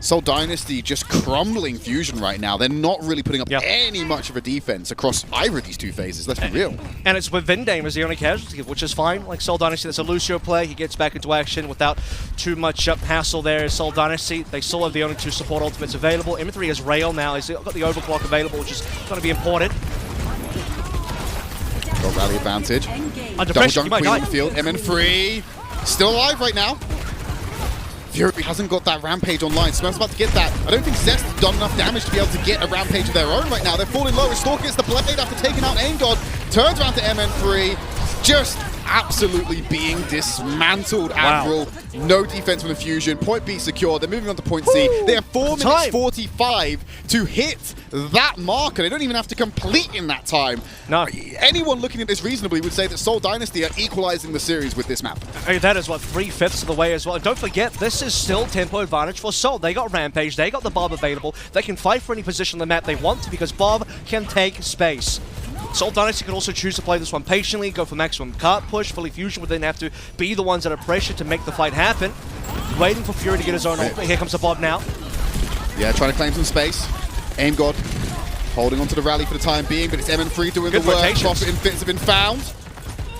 Seoul Dynasty just crumbling Fusion right now. They're not really putting up any much of a defense across either of these 2 phases, let's be real. And it's with Vindane as the only casualty, which is fine. Like Seoul Dynasty, that's a Lucio play. He gets back into action without too much hassle there. Seoul Dynasty, they still have the only 2 support ultimates available. M3 has Rail now. He's got the overclock available, which is going to be important. Got rally advantage. Under Double pressure, Jungle Queen on the field. MN3 still alive right now. Fury hasn't got that Rampage online. Smurf's about to get that. I don't think Zest has done enough damage to be able to get a Rampage of their own right now. They're falling low. Stalker gets the blade after taking out AimGod. Turns around to MN3. Just absolutely being dismantled. Admiral. No defense from the Fusion. Point B secure. They're moving on to point C. They have 4 minutes 45 to hit that marker. They don't even have to complete in that time. No. Anyone looking at this reasonably would say that Seoul Dynasty are equalizing the series with this map. Hey, that is what 3/5 of the way as well. And don't forget, this is still tempo advantage for Seoul. They got Rampage, they got the Bob available. They can fight for any position on the map they want to because Bob can take space. Seoul Dynasty can also choose to play this one patiently, go for maximum cart push. Fully Fusion would then have to be the ones that are pressured to make the fight happen. Waiting for Fury to get his own ultimate. Here comes the Bob now. Yeah, trying to claim some space. AimGod holding onto the rally for the time being, but it's MN3 doing the work. Profit and Fitz have been found.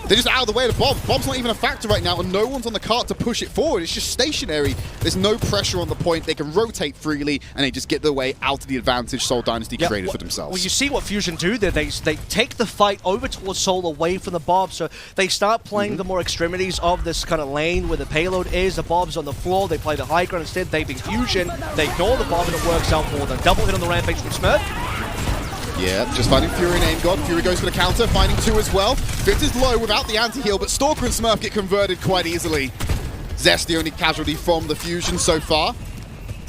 They're just out of the way of Bob. Bob's not even a factor right now, and no one's on the cart to push it forward. It's just stationary. There's no pressure on the point. They can rotate freely, and they just get their way out of the advantage Seoul Dynasty created for themselves. Well, you see what Fusion do there. They take the fight over towards Seoul away from the Bob, so they start playing the more extremities of this kind of lane where the payload is. The Bob's on the floor. They play the high ground instead. They beat Fusion. They ignore the Bob, and it works out for them. Double hit on the Rampage from Smurf. Yeah, just finding Fury and AimGod. Fury goes for the counter, finding 2 as well. Fitz is low without the anti-heal, but Stalker and Smurf get converted quite easily. Zest the only casualty from the Fusion so far.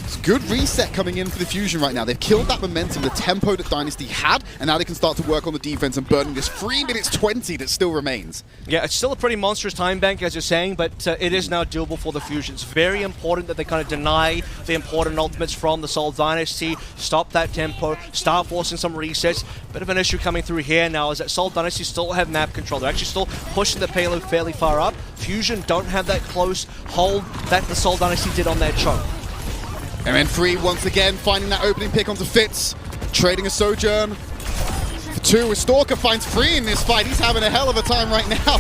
It's a good reset coming in for the Fusion right now. They've killed that momentum, the tempo that Dynasty had, and now they can start to work on the defense and burning this 3 minutes 20 that still remains. Yeah, it's still a pretty monstrous time bank, as you're saying, but it is now doable for the Fusion. It's very important that they kind of deny the important ultimates from the Seoul Dynasty, stop that tempo, start forcing some resets. Bit of an issue coming through here now is that Seoul Dynasty still have map control. They're actually still pushing the payload fairly far up. Fusion don't have that close hold that the Seoul Dynasty did on their choke. MN3 once again finding that opening pick onto Fitz, trading a Sojourn for 2. Stalker finds 3 in this fight. He's having a hell of a time right now.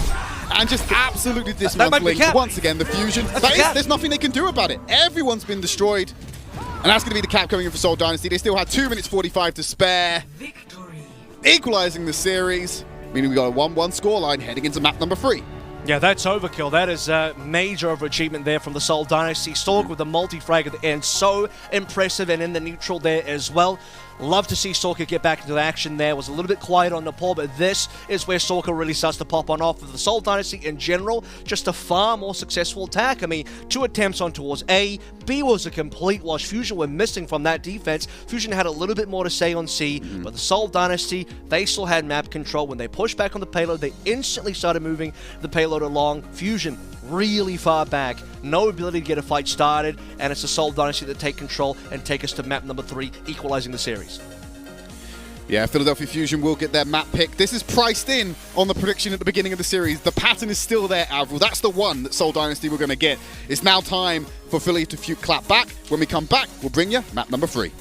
And just absolutely dismantling once again the Fusion. There's nothing they can do about it. Everyone's been destroyed. And that's going to be the cap coming in for Seoul Dynasty. They still had 2 minutes 45 to spare. Victory. Equalizing the series, meaning we got a 1-1 scoreline heading into map number 3. Yeah, that's overkill. That is a major overachievement there from the Seoul Dynasty. Stalker with the multi-frag at the end. So impressive, and in the neutral there as well. Love to see Stalker get back into the action there. Was a little bit quiet on Nepal, but this is where Stalker really starts to pop on off. For the Seoul Dynasty in general, just a far more successful attack. I mean, 2 attempts on towards A. B was a complete wash. Fusion were missing from that defense. Fusion had a little bit more to say on C, but the Seoul Dynasty, they still had map control. When they pushed back on the payload, they instantly started moving the payload along. Fusion really far back. No ability to get a fight started, and it's the Seoul Dynasty that take control and take us to map number 3, equalizing the series. Yeah, Philadelphia Fusion will get their map pick. This is priced in on the prediction at the beginning of the series. The pattern is still there, Avril. That's the one that Seoul Dynasty were going to get. It's now time for Philly to clap back. When we come back, we'll bring you map number 3.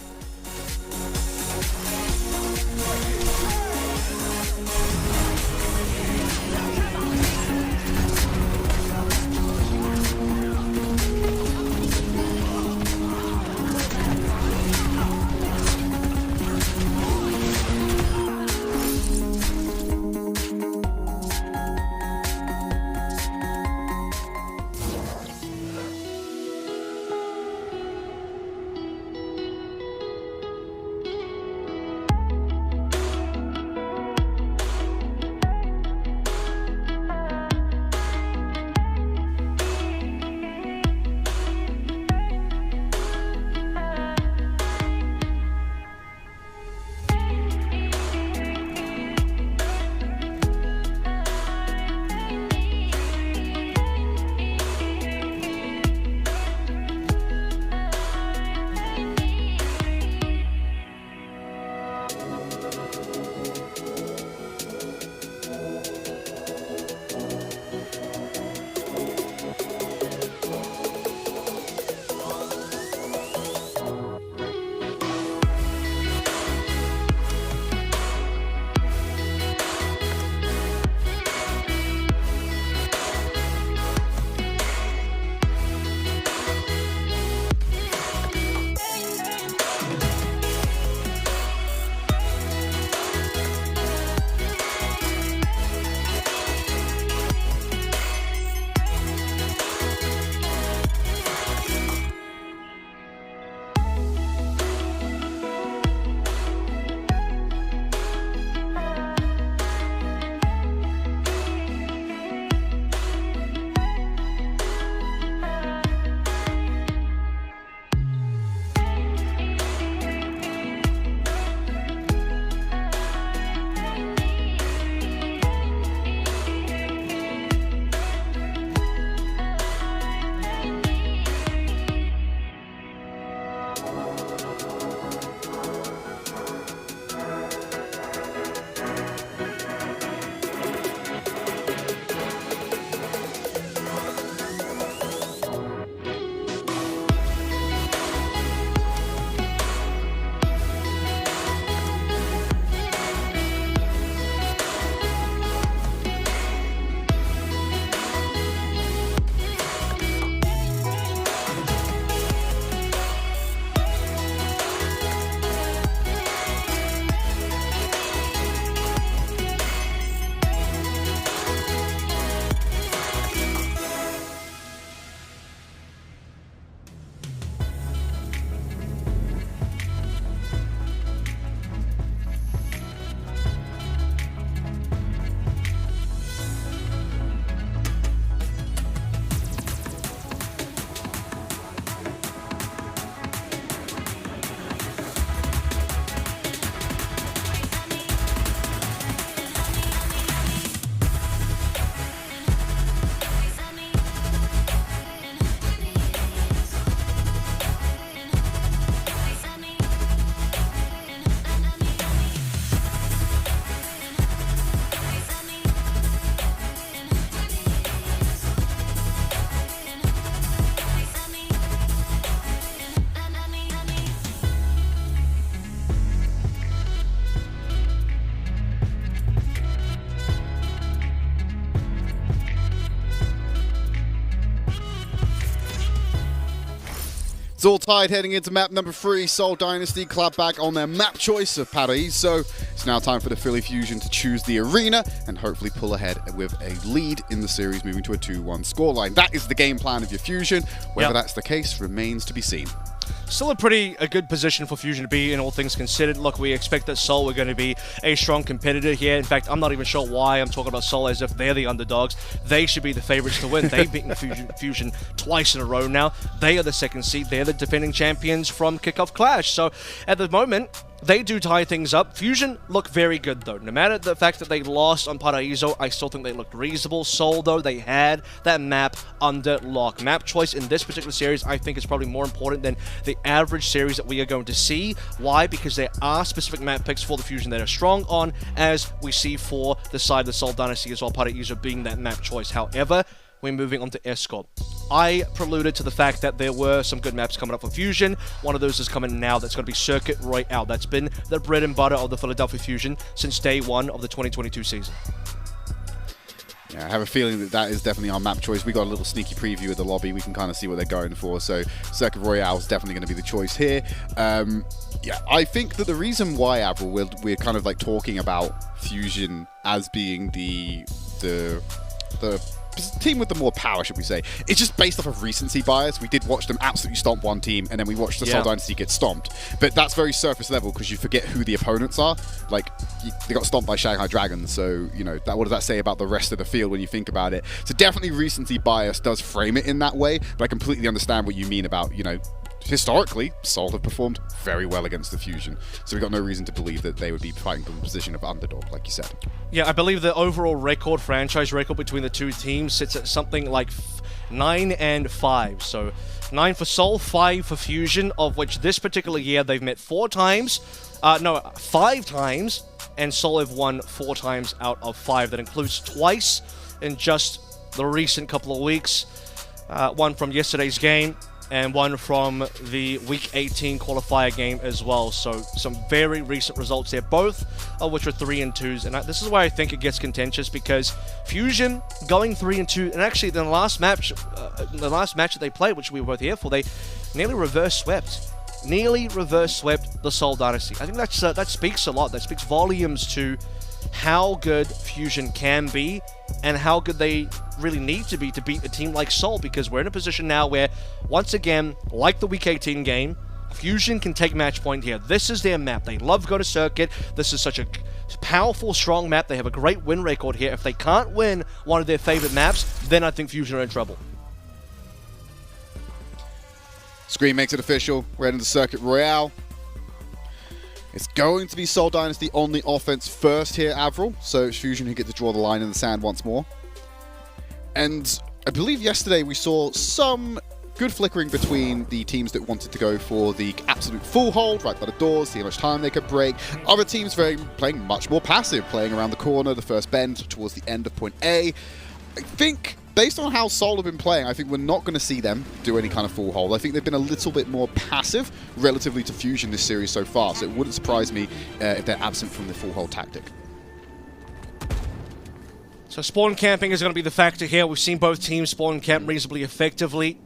It's all tied heading into map number 3. Seoul Dynasty clap back on their map choice of Paraíso. It's now time for the Philly Fusion to choose the arena and hopefully pull ahead with a lead in the series, moving to a 2-1 scoreline. That is the game plan of your Fusion. Whether that's the case remains to be seen. Still a good position for Fusion to be in, all things considered. Look, we expect that Seoul are going to be a strong competitor here. In fact, I'm not even sure why I'm talking about Seoul as if they're the underdogs. They should be the favorites to win. They've beaten Fusion twice in a row now. They are the second seed. They're the defending champions from Kickoff Clash. So at the moment, they do tie things up. Fusion look very good, though. No matter the fact that they lost on Paraíso, I still think they looked reasonable. Seoul, though, they had that map under lock. Map choice in this particular series, I think, is probably more important than the average series that we are going to see. Why? Because there are specific map picks for the Fusion that are strong on, as we see for the side of the Seoul Dynasty as well, Paraíso being that map choice. However, we're moving on to Escort. I preluded to the fact that there were some good maps coming up for Fusion. One of those is coming now. That's going to be Circuit Royale. That's been the bread and butter of the Philadelphia Fusion since day one of the 2022 season. Yeah, I have a feeling that that is definitely our map choice. We got a little sneaky preview of the lobby. We can kind of see what they're going for. So Circuit Royale is definitely going to be the choice here. Yeah, I think that the reason why, Avril, we're kind of like talking about Fusion as being the team with the more power, should we say, it's just based off of recency bias. We did watch them absolutely stomp one team, and then we watched the Seoul Dynasty get stomped. But that's very surface level because you forget who the opponents are. Like, they got stomped by Shanghai Dragons, so, you know, what does that say about the rest of the field when you think about it? So definitely recency bias does frame it in that way, but I completely understand what you mean about, you know, historically, Seoul have performed very well against the Fusion, so we've got no reason to believe that they would be fighting from a position of underdog, like you said. Yeah, I believe the overall record, franchise record between the two teams sits at something like 9-5. So 9 for Seoul, 5 for Fusion, of which this particular year they've met 5 times, and Seoul have won 4 times out of 5. That includes twice in just the recent couple of weeks. One from yesterday's game, and one from the Week 18 qualifier game as well. So some very recent results there, both of which are 3-2s. And this is why I think it gets contentious, because Fusion going 3-2, and actually in the last match that they played, which we were both here for, they nearly reverse swept the Seoul Dynasty. I think that speaks a lot. That speaks volumes to how good Fusion can be and how good they really need to be to beat a team like Seoul, because we're in a position now where, once again, like the Week 18 game, Fusion can take match point here. This is their map. They love go to Circuit. This is such a powerful, strong map. They have a great win record here. If they can't win one of their favorite maps, then I think Fusion are in trouble. Screen makes it official. We're heading to Circuit Royale. It's going to be Seoul Dynasty on the offense first here, Avril. So it's Fusion who get to draw the line in the sand once more. And I believe yesterday we saw some good flickering between the teams that wanted to go for the absolute full hold right by the doors, see how much time they could break. Other teams playing much more passive, playing around the corner, the first bend towards the end of point A. I think, based on how Seoul have been playing, I think we're not going to see them do any kind of full hold. I think they've been a little bit more passive relatively to Fusion this series so far, so it wouldn't surprise me if they're absent from the full hold tactic. So spawn camping is going to be the factor here. We've seen both teams spawn camp reasonably effectively.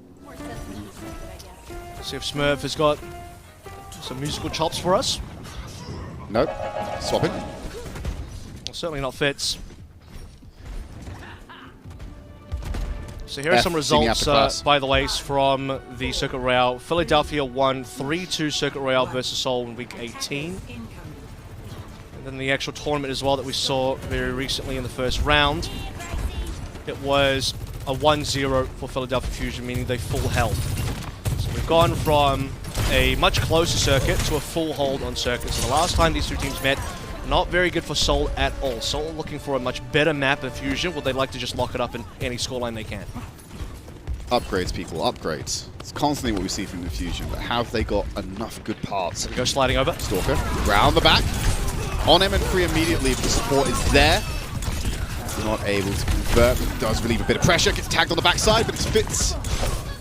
See if Smurf has got some musical chops for us. Nope. Swapping. Well, certainly not Fitz. So here are some results, by the way, from the Circuit Royale. Philadelphia won 3-2 Circuit Royale versus Seoul in Week 18. And then the actual tournament as well that we saw very recently in the first round. It was a 1-0 for Philadelphia Fusion, meaning they full held. So we've gone from a much closer circuit to a full hold on circuit. So the last time these two teams met, not very good for Seoul at all. Seoul looking for a much better map of Fusion. Would they like to just lock it up in any scoreline they can? Upgrades, people, upgrades. It's constantly what we see from the Fusion, but have they got enough good parts? So we go sliding over. Stalker, round the back. On MN3 immediately, but the support is there. Not able to convert, but does relieve a bit of pressure. Gets tagged on the backside, but it's Fitz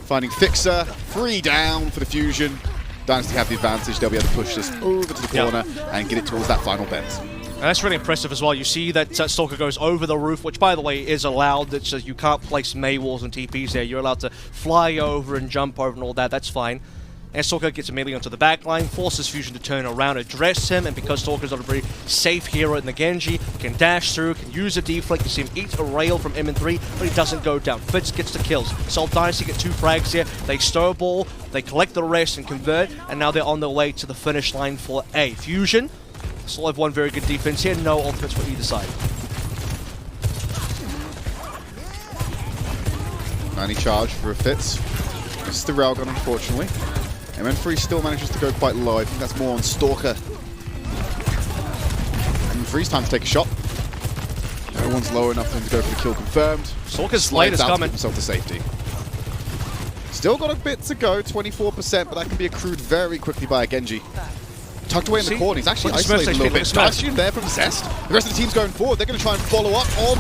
finding Fixer. 3 down for the Fusion. Dynasty have the advantage. They'll be able to push this over to the corner and get it towards that final bend. And that's really impressive as well. You see that Stalker goes over the roof, which, by the way, is allowed. It's you can't place May walls and TPs there. You're allowed to fly over and jump over and all that. That's fine. And Stalker gets immediately onto the back line, forces Fusion to turn around, address him, and because Stalker's not a very safe hero in the Genji, can dash through, can use a deflect, you see him eat a rail from MN3, but he doesn't go down. Fitz gets the kills. Seoul Dynasty get 2 frags here, they snowball, they collect the rest and convert, and now they're on their way to the finish line for A. Fusion still have one very good defense here, no ultimates for either side. 90 charge for a Fitz. It's the railgun, unfortunately. MN3 still manages to go quite low. I think that's more on Stalker. MN3's time to take a shot. No one's low enough for him to go for the kill confirmed. Stalker's blade is out to coming. get himself to safety. Still got a bit to go, 24%, but that can be accrued very quickly by a Genji. Tucked away in the corner, he's actually isolated a little bit. Nice tune there from Zest. The rest of the team's going forward. They're going to try and follow up on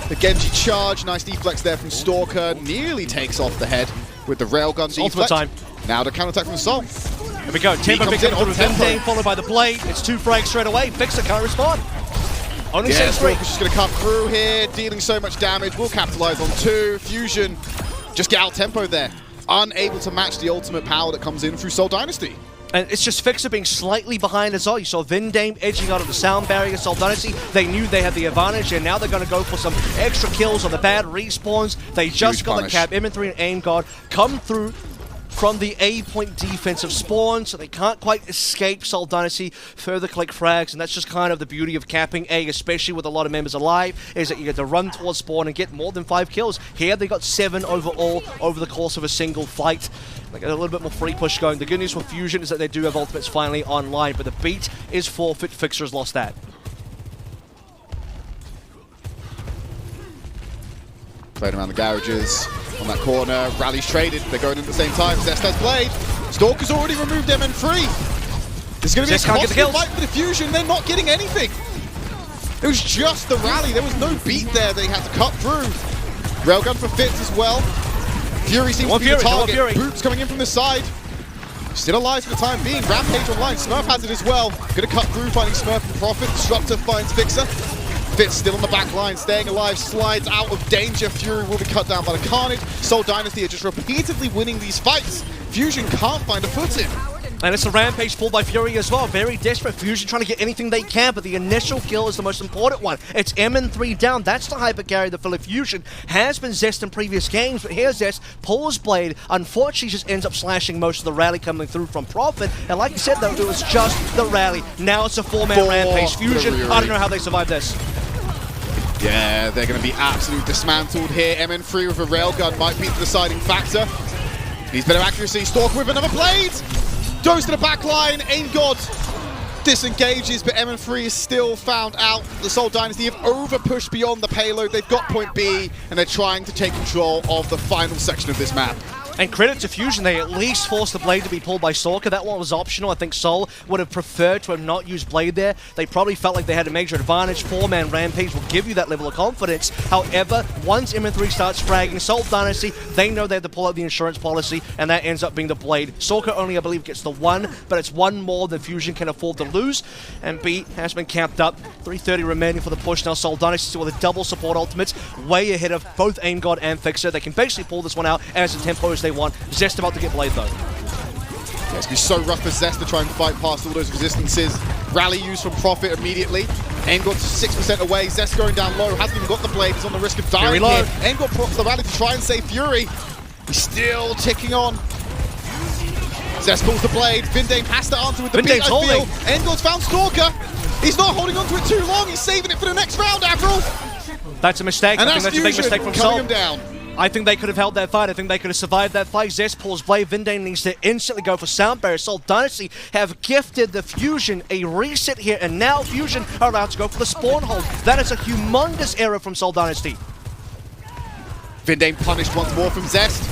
the Genji charge. Nice deflex there from Stalker. Nearly takes off the head with the railgun deflex. Ultimate time. Now the counterattack from Seoul. Here we go. Tempo picks up through Vindane, followed by the blade. It's 2 frags straight away. Fixer can't respond. Only Yeah, 6-3. Stalker's just going to come through here, dealing so much damage. We'll capitalize on 2. Fusion just get out tempo there. Unable to match the ultimate power that comes in through Seoul Dynasty. And it's just Fixer being slightly behind as well. You saw Vindane edging out of the sound barrier. Seoul Dynasty, they knew they had the advantage, and now they're going to go for some extra kills on the bad respawns. They just got the cap. MN3 and Aim God come through from the A point defensive spawn, so they can't quite escape Seoul Dynasty, further collect frags, and that's just kind of the beauty of capping A, especially with a lot of members alive, is that you get to run towards spawn and get more than 5 kills. Here they got 7 overall over the course of a single fight. They got a little bit more free push going. The good news for Fusion is that they do have ultimates finally online, but the beat is forfeit. Fixer has lost that. Playing around the garages, on that corner, Rally's traded, they're going in at the same time, Zest has blade, Stalker's already removed MN3. There's going to be a constant fight for the Fusion, they're not getting anything. It was just the Rally, there was no beat there, they had to cut through. Railgun for Fitz as well. Fury seems to be the target, Boots coming in from the side. Still alive for the time being, Rampage online, Smurf has it as well. Going to cut through, finding Smurf and Profit, Disruptor finds Fixer. Fitz still on the back line, staying alive, slides out of danger. Fury will be cut down by the Carnage. Seoul Dynasty are just repeatedly winning these fights. Fusion can't find a footing. And it's a Rampage pulled by Fury as well. Very desperate. Fusion trying to get anything they can, but the initial kill is the most important one. It's MN3 down. That's the hyper carry that Philip Fusion has been Zest in previous games, but here's Zest, pulls blade. Unfortunately, just ends up slashing most of the rally coming through from Profit. And like I said, though, it was just the rally. Now it's a 4-man Rampage. Fusion, I don't know how they survived this. Yeah, they're going to be absolutely dismantled here. MN3 with a railgun might be the deciding factor. Needs better accuracy. Stalker with another blade. Goes to the back line. Aim God disengages, but MN3 is still found out. The Seoul Dynasty have over-pushed beyond the payload. They've got point B, and they're trying to take control of the final section of this map. And credit to Fusion, they at least forced the blade to be pulled by Stalker. That one was optional. I think Seoul would have preferred to have not used blade there. They probably felt like they had a major advantage. 4-man Rampage will give you that level of confidence. However, once MN3 starts fragging, Seoul Dynasty, they know they have to pull out the insurance policy, and that ends up being the blade. Stalker only, I believe, gets the 1, but it's 1 more than Fusion can afford to lose. And B has been capped up. 3:30 remaining for the push now. Seoul Dynasty still with a double support ultimates, way ahead of both Aim God and Fixer. They can basically pull this one out as a tempo as they want. Zest about to get blade though. Yeah, it's going to be so rough for Zest to try and fight past all those resistances. Rally used from Profit immediately. Aim got 6% away. Zest going down low. Hasn't even got the blade. He's on the risk of dying here. Aim got props the rally to try and save Fury. He's still ticking on. Zest pulls the blade. Vindane has to answer with the beat, I feel. Aim God's found Stalker. He's not holding on to it too long. He's saving it for the next round, Avril. That's a mistake. And I think that's a big mistake from Seoul. Him down. I think they could have held that fight. I think they could have survived that fight. Zest pulls blade. Vindane needs to instantly go for sound barrier. Seoul Dynasty have gifted the Fusion a reset here, and now Fusion are allowed to go for the spawn hold. That is a humongous error from Seoul Dynasty. Vindane punished once more from Zest.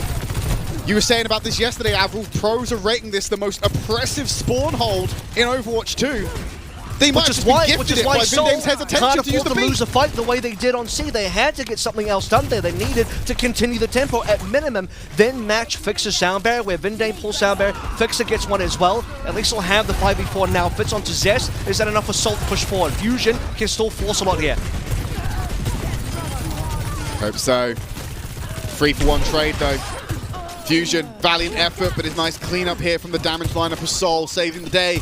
You were saying about this yesterday, Avril. Pros are rating this the most oppressive spawn hold in Overwatch 2. They might just be gifted it by Vindane's hesitation can't to use afford the to beat. lose a fight the way they did on C. They had to get something else done there. They needed to continue the tempo at minimum, then match Fixer's sound barrier, where Vindane pulls sound barrier. Fixer gets one as well. At least he'll have the 5v4 now. Fits onto Zest. Is that enough for Seoul to push forward? Fusion can still force a lot here. Hope so. 3-for-1 trade though. Fusion, valiant effort, but it's nice cleanup here from the damage lineup for Seoul, saving the day.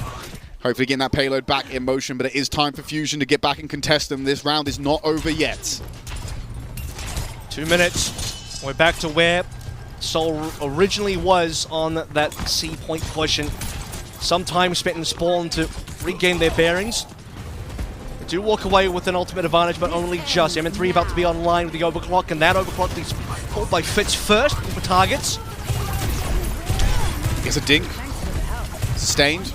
Hopefully getting that payload back in motion, but it is time for Fusion to get back and contest them. This round is not over yet. 2 minutes. We're back to where Seoul originally was on that C point portion. Some time spent in spawn to regain their bearings. They do walk away with an ultimate advantage, but only just. MN3 about to be online with the overclock, and that overclock is pulled by Fitz first for targets. Gets a dink. Sustained.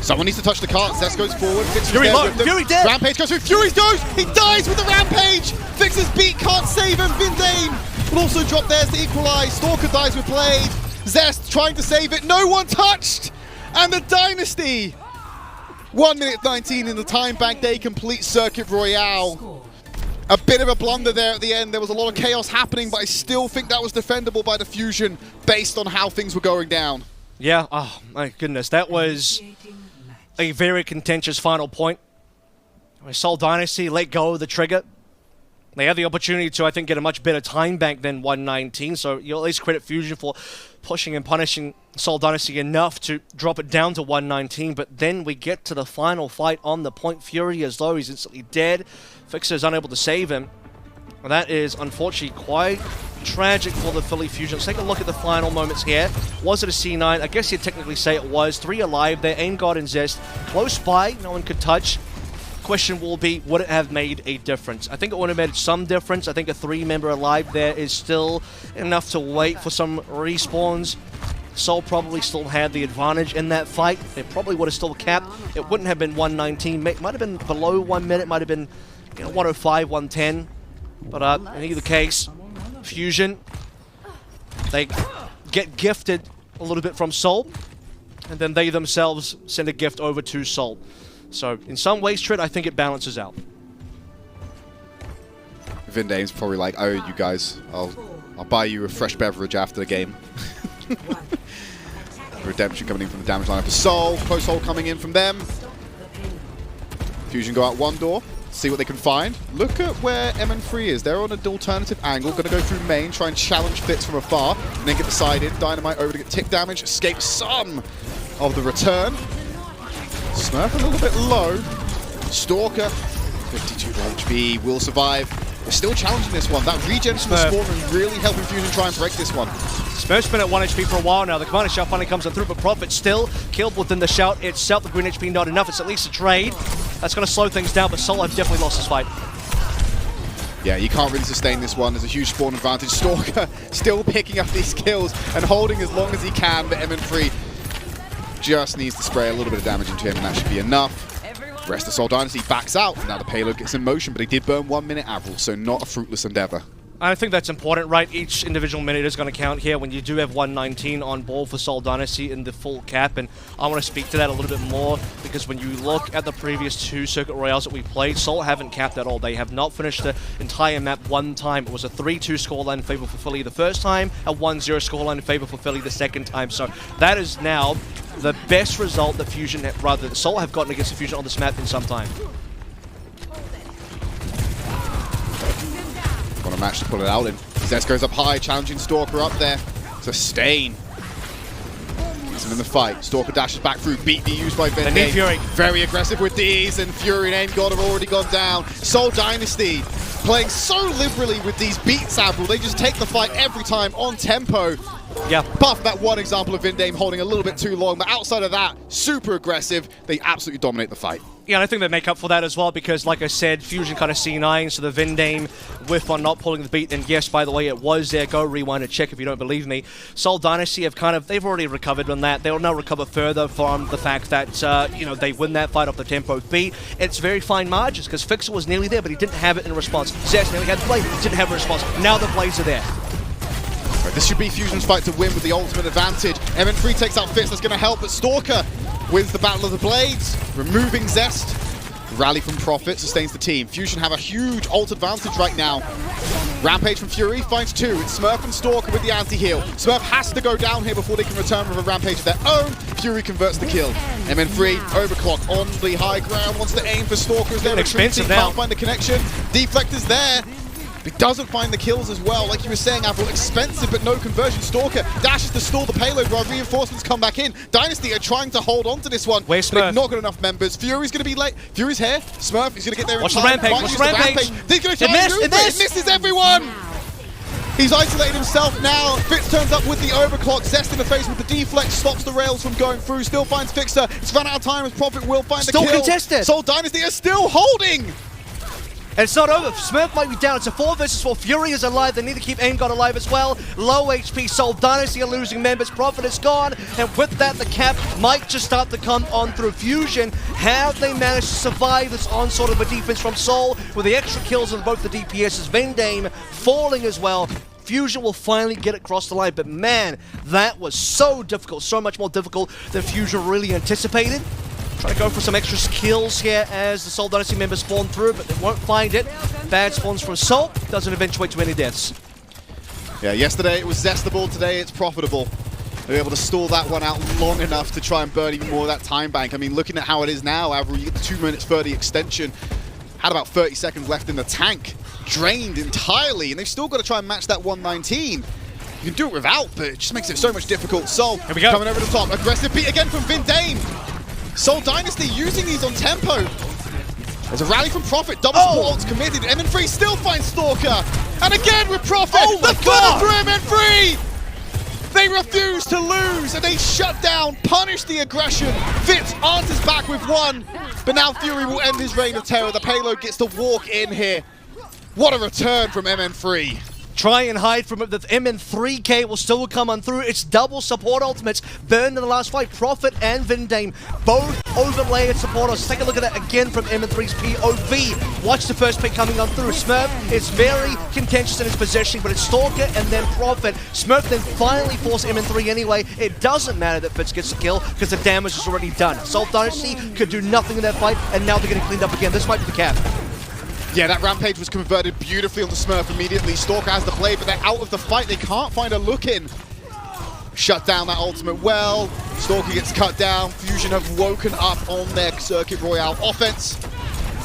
Someone needs to touch the cart. Zest goes forward. Fitz Fury low. Fury dead. Rampage goes through. Fury goes. He dies with the Rampage. Fix's beat can't save him. Vindane will also drop theirs to equalize. Stalker dies with Blade. Zest trying to save it. No one touched. And the Dynasty. 1 minute 19 in the time bank. They complete Circuit Royale. A bit of a blunder there at the end. There was a lot of chaos happening, but I still think that was defendable by the Fusion based on how things were going down. Yeah, oh my goodness. That was a very contentious final point. Seoul Dynasty let go of the trigger. They had the opportunity to, I think, get a much better time bank than 119, so you'll at least credit Fusion for pushing and punishing Seoul Dynasty enough to drop it down to 119, but then we get to the final fight on the point. Fury, as though he's instantly dead. Fixer is unable to save him. And that is, unfortunately, quite tragic for the Philly Fusion. Let's take a look at the final moments here. Was it a C9? I guess you'd technically say it was. 3 alive there. Aim God and Zest close by. No one could touch. Question will be, would it have made a difference? I think it would have made some difference. I think a 3-member alive there is still enough to wait for some respawns. Seoul probably still had the advantage in that fight. It probably would have still capped. It wouldn't have been 119. Might have been below 1 minute. Might have been 105, 110. But in either case, Fusion, they get gifted a little bit from Seoul, and then they themselves send a gift over to Seoul. So, in some ways, Trid, I think it balances out. Vindame's probably like, oh, you guys, I'll buy you a fresh beverage after the game. Redemption coming in from the damage line for Seoul. Close hold coming in from them. Fusion go out one door, see what they can find. Look at where MN3 is. They're on an alternative angle. Going to go through main, try and challenge Fitz from afar, and then get decided. Dynamite over to get tick damage, escape some of the return. Smurf a little bit low. Stalker, 52 HP, will survive. They're still challenging this one. That regen from the spawn room really helping Fusion try and break this one. Smurf's been at 1 HP for a while now. The commander shout finally comes on through, but Prophet still killed within the shout itself. The green HP not enough. It's at least a trade. That's going to slow things down, but Seoul have definitely lost this fight. Yeah, you can't really sustain this one. There's a huge spawn advantage. Stalker still picking up these kills and holding as long as he can, but MN3 just needs to spray a little bit of damage into him, and that should be enough. The rest of Seoul Dynasty backs out. Now the payload gets in motion, but he did burn 1 minute Avril, so not a fruitless endeavor. I think that's important, right? Each individual minute is going to count here when you do have 119 on ball for Seoul Dynasty in the full cap, and I want to speak to that a little bit more, because when you look at the previous 2 Circuit Royales that we played, Seoul haven't capped at all. They have not finished the entire map one time. It was a 3-2 scoreline in favor for Philly the first time, a 1-0 scoreline in favor for Philly the second time. So that is now the best result that Fusion, rather Seoul have gotten against the Fusion on this map in some time. Want a match to pull it out in. Zest goes up high, challenging Stalker up there. Sustain. Gets him in the fight. Stalker dashes back through, beat used by Vindane. They need Fury. Very aggressive with these, and Fury and Aim God have already gone down. Seoul Dynasty playing so liberally with these beats, Avril. They just take the fight every time on tempo. Yeah. Apart from that one example of Vindame holding a little bit too long, but outside of that, super aggressive. They absolutely dominate the fight. Yeah, and I think they make up for that as well, because, like I said, Fusion kind of C9, so the Vindame whiff on not pulling the beat, and yes, by the way, it was there. Go rewind and check if you don't believe me. Seoul Dynasty have they've already recovered on that. They'll now recover further from the fact that, you know, they win that fight off the tempo beat. It's very fine margins, because Fixer was nearly there, but he didn't have it in response. Zest nearly had the blade, didn't have a response. Now the blades are there. This should be Fusion's fight to win with the ultimate advantage. MN3 takes out Fitz, that's going to help, but Stalker wins the Battle of the Blades, removing Zest. Rally from Prophet sustains the team. Fusion have a huge ult advantage right now. Rampage from Fury finds 2. It's Smurf and Stalker with the anti-heal. Smurf has to go down here before they can return with a Rampage of their own. Fury converts the kill. MN3, overclock on the high ground, wants to aim for Stalker as they're expensive now. Can't find the connection. Deflector's there. He doesn't find the kills as well. Like you were saying, Avril, expensive but no conversion. Stalker dashes to stall the payload while reinforcements come back in. Dynasty are trying to hold on to this one. Where's They've Smurf? not got enough members. Fury's going to be late. Fury's here. Smurf is going to get there in Watch the time. rampage, Might watch use the rampage. He's going to try and move it. It misses everyone. He's isolated himself now. Fitz turns up with the overclock. Zest in the face with the deflect, stops the rails from going through. Still finds Fixer. It's run out of time as Prophet will find the kill. Still contested. Seoul Dynasty are still holding. And it's not over. Smurf might be down. It's a 4 versus 4. Fury is alive. They need to keep AimGod alive as well. Low HP. Seoul Dynasty are losing members. Prophet is gone. And with that, the cap might just start to come on through Fusion. Have they managed to survive this onslaught of a defense from Seoul with the extra kills on both the DPSs? Vendame falling as well. Fusion will finally get across the line, but man, that was so difficult, so much more difficult than Fusion really anticipated. Trying to go for some extra kills here as the Seoul Dynasty members spawn through, but they won't find it. Bad spawns from Seoul, doesn't eventuate to any deaths. Yeah, yesterday it was zestable, today it's profitable. They were able to stall that one out long enough to try and burn even more of that time bank. I mean, looking at how it is now, Avril, you get the 2 minutes 30 extension. Had about 30 seconds left in the tank. Drained entirely, and they've still got to try and match that 119. You can do it without, but it just makes it so much difficult. Seoul Here we go. Coming over the top. Aggressive beat again from Vendame. Seoul Dynasty using these on tempo. There's a rally from Prophet. Double support ult's committed. MN3 still finds Stalker. And again with Prophet. Oh my the God. third for MN3. They refuse to lose, and they shut down, punish the aggression. Fitz answers back with one, but now Fury will end his reign of terror. The payload gets to walk in here. What a return from MN3. Try and hide from it. The MN3K will still come on through. It's double support ultimates burned in the last fight. Prophet and Vendame both overlaid support ultimates. Take a look at that again from MN3's POV. Watch the first pick coming on through. Smurf is very contentious in his positioning, but it's Stalker and then Prophet. Smurf then finally forced MN3 anyway. It doesn't matter that Fitz gets the kill because the damage is already done. Seoul Dynasty could do nothing in that fight, and now they're getting cleaned up again. This might be the cap. Yeah, that rampage was converted beautifully onto Smurf immediately. Stalker has the play, but they're out of the fight. They can't find a look in. Shut down that ultimate well. Stalker gets cut down. Fusion have woken up on their Circuit Royale offense.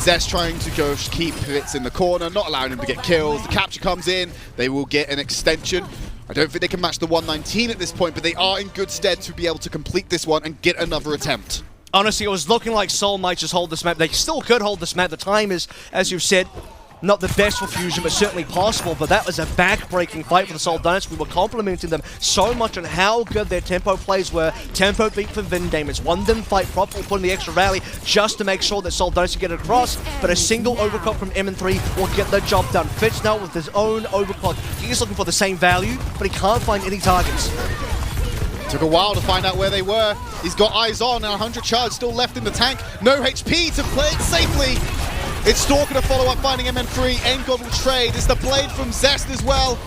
Zest trying to go keep Fitz in the corner, not allowing him to get kills. The capture comes in. They will get an extension. I don't think they can match the 119 at this point, but they are in good stead to be able to complete this one and get another attempt. Honestly, it was looking like Seoul might just hold this map. They still could hold this map. The time is, as you've said, not the best for Fusion, but certainly possible. But that was a back-breaking fight for the Seoul Dynasty. We were complimenting them so much on how good their tempo plays were. Tempo beat from Vendame. It's one them fight properly, put in the extra rally just to make sure that Seoul Dynasty get it across. But a single overclock from MN3 will get the job done. Fitz now with his own overclock. He's looking for the same value, but he can't find any targets. Took a while to find out where they were. He's got eyes on and 100 charge still left in the tank. No HP to play it safely. It's Stalker to follow up, finding MN3. AimGod will trade. It's the blade from Zest as well.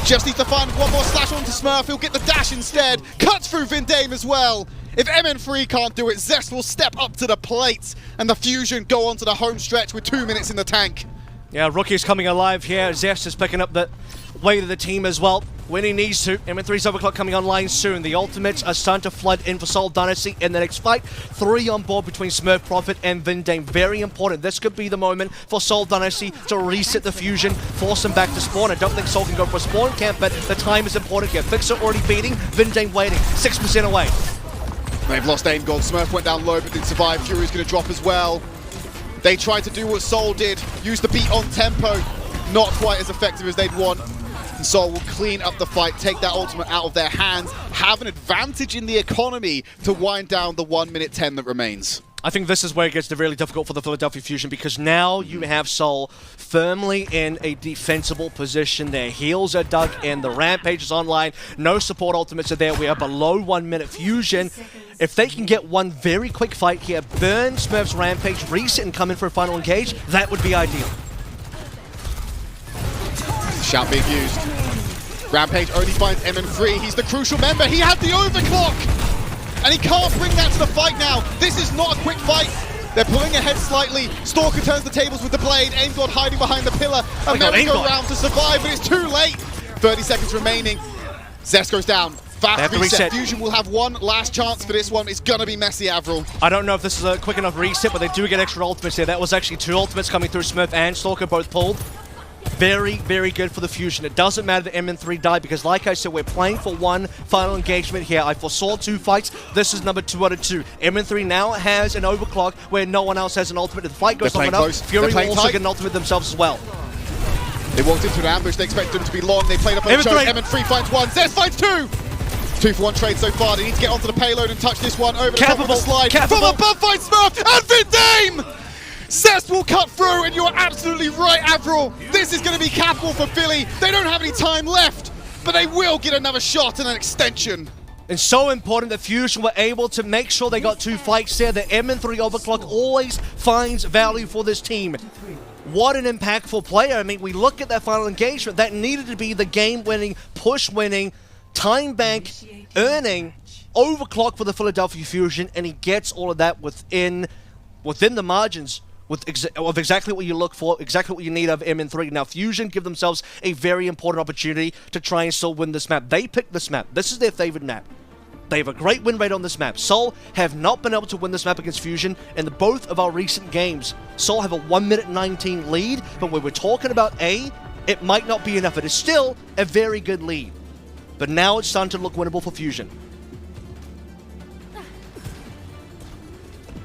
Just needs to find one more slash onto Smurf. He'll get the dash instead. Cuts through Vendame as well. If MN3 can't do it, Zest will step up to the plate. And the Fusion go on to the home stretch with 2 minutes in the tank. Yeah, Rookie's coming alive here. Zest is picking up the weight of the team as well when he needs to. MN3's overclock coming online soon. The ultimates are starting to flood in for Seoul Dynasty in the next fight. 3 on board between Smurf, Prophet, and Vendame. Very important. This could be the moment for Seoul Dynasty to reset the Fusion, force them back to spawn. I don't think Seoul can go for a spawn camp, but the time is important here. Fixer already beating, Vendame waiting, 6% away. They've lost AimGod. Smurf went down low but didn't survive. Fury's going to drop as well. They tried to do what Seoul did, use the beat on tempo. Not quite as effective as they'd want. And Seoul will clean up the fight, take that ultimate out of their hands, have an advantage in the economy to wind down the 1 minute 10 that remains. I think this is where it gets really difficult for the Philadelphia Fusion because now you have Seoul firmly in a defensible position. Their heals are dug in, the Rampage is online, no support ultimates are there. We are below 1 minute Fusion. If they can get one very quick fight here, burn Smurf's Rampage, reset and come in for a final engage, that would be ideal. Shout being used. Rampage only finds MN3. He's the crucial member. He had the overclock! And he can't bring that to the fight now. This is not a quick fight. They're pulling ahead slightly. Stalker turns the tables with the blade. AimGod hiding behind the pillar. A merry-go-round to survive, but it's too late. 30 seconds remaining. Zest goes down. Fast reset. Fusion will have one last chance for this one. It's gonna be messy, Avril. I don't know if this is a quick enough reset, but they do get extra ultimates here. That was actually 2 ultimates coming through. Smurf and Stalker both pulled. Very, very good for the Fusion. It doesn't matter that MN3 died because, like I said, we're playing for one final engagement here. I foresaw 2 fights. This is number 2 out of 2. MN3 now has an overclock where no one else has an ultimate. If the fight goes long enough, Fury will also get an ultimate themselves as well. They walked into an ambush. They expected them to be long. They played up on the choke. MN3 finds 1. Zest finds 2. 2 for 1 trade so far. They need to get onto the payload and touch this one over the top of the slide. From above finds Smurf and Vindame! Zest will cut through, and you're absolutely right, Avril. This is going to be capital for Philly. They don't have any time left, but they will get another shot and an extension. And so important that Fusion were able to make sure they got 2 fights there. The MN3 overclock always finds value for this team. What an impactful player. I mean, we look at that final engagement. That needed to be the game-winning, push-winning, time bank, earning overclock for the Philadelphia Fusion, and he gets all of that within the margins of exactly what you look for, exactly what you need of MN3. Now, Fusion give themselves a very important opportunity to try and still win this map. They picked this map. This is their favorite map. They have a great win rate on this map. Seoul have not been able to win this map against Fusion in both of our recent games. Seoul have a 1 minute 19 lead, but when we're talking about A, it might not be enough. It is still a very good lead. But now it's starting to look winnable for Fusion.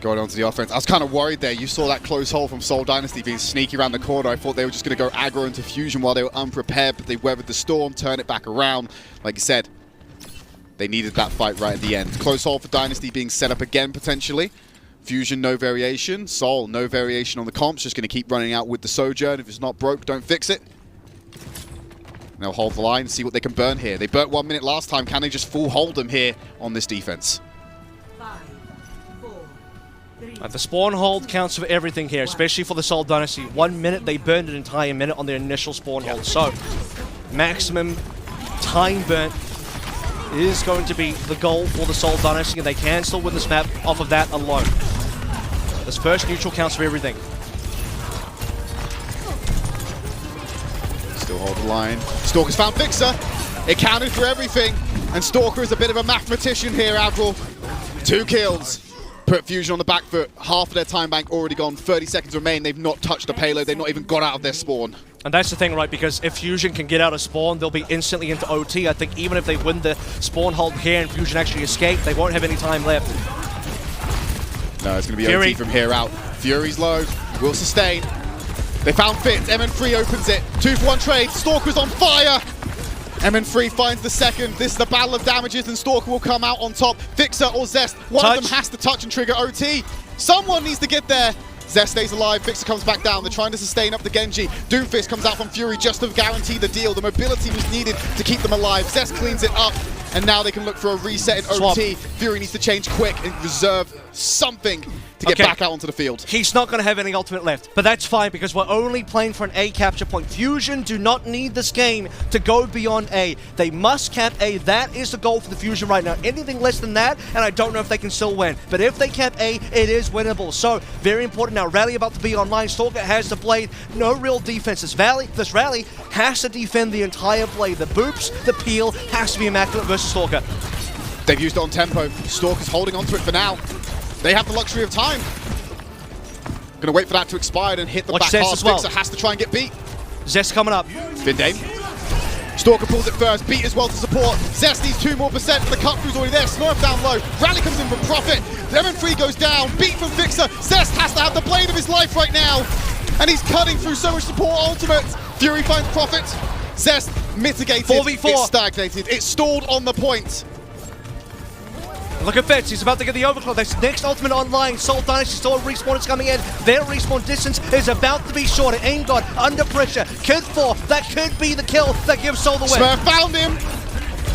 Going on to the offense. I was kind of worried there. You saw that close hole from Seoul Dynasty being sneaky around the corner. I thought they were just going to go aggro into Fusion while they were unprepared, but they weathered the storm, turned it back around. Like you said, they needed that fight right at the end. Close hole for Dynasty being set up again, potentially. Fusion, no variation. Seoul, no variation on the comps. Just going to keep running out with the Sojourn. If it's not broke, don't fix it. And they'll hold the line and see what they can burn here. They burnt 1 minute last time. Can they just full hold them here on this defense? The spawn hold counts for everything here, especially for the Seoul Dynasty. 1 minute, they burned an entire minute on their initial spawn hold. So, maximum time burnt is going to be the goal for the Seoul Dynasty, and they can still win this map off of that alone. This first neutral counts for everything. Still hold the line. Stalker's found Fixer. It counted for everything. And Stalker is a bit of a mathematician here, Avril. 2 kills. Put Fusion on the back foot. Half of their time bank already gone. 30 seconds remain. They've not touched the payload. They've not even got out of their spawn. And that's the thing, right? Because if Fusion can get out of spawn, they'll be instantly into OT. I think even if they win the spawn hold here and Fusion actually escape, they won't have any time left. No, it's going to be Fury. OT from here out. Fury's low. Will sustain. They found Fitz. MN3 opens it. 2 for 1 trade. Stalker's on fire. MN3 finds the second. This is the battle of damages, and Stalker will come out on top. Fixer or Zest. One of them has to touch and trigger OT. Someone needs to get there. Zest stays alive. Fixer comes back down. They're trying to sustain up the Genji. Doomfist comes out from Fury just to guarantee the deal. The mobility was needed to keep them alive. Zest cleans it up, and now they can look for a reset in OT. Fury needs to change quick and reserve something to get back out onto the field. He's not going to have any ultimate left, but that's fine because we're only playing for an A capture point. Fusion do not need this game to go beyond A. They must cap A. That is the goal for the Fusion right now. Anything less than that, and I don't know if they can still win. But if they cap A, it is winnable. So, very important now. Rally about to be online. Stalker has the blade. No real defense. This rally has to defend the entire blade. The boops, the peel has to be immaculate versus Stalker. They've used it on tempo. Stalker's holding onto it for now. They have the luxury of time. Gonna wait for that to expire and hit the back hard. Fixer has to try and get beat. Zest coming up. Vindame. Stalker pulls it first. Beat as well to support. Zest needs 2 more percent. The cut through's already there. Smurf down low. Rally comes in from Profit. MN3 goes down. Beat from Fixer. Zest has to have the blade of his life right now. And he's cutting through so much support ultimate. Fury finds Profit. Zest mitigated. 4v4. It's stagnated. It's stalled on the point. Look at Fetch, he's about to get the overclock. That's next ultimate online. Seoul Dynasty still a respawn is coming in. Their respawn distance is about to be shorter. Aim God under pressure. Kid 4, that could be the kill that gives Seoul the win. Smurf found him.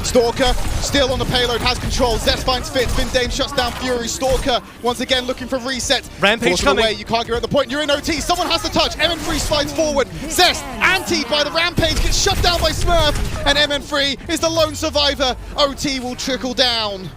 Stalker still on the payload, has control. Zest finds Fitz. Vindame shuts down Fury. Stalker once again looking for reset. Rampage coming. Away. You can't get at the point. You're in OT. Someone has to touch. MN3 slides forward. Zest antied by the Rampage, gets shut down by Smurf. And MN3 is the lone survivor. OT will trickle down.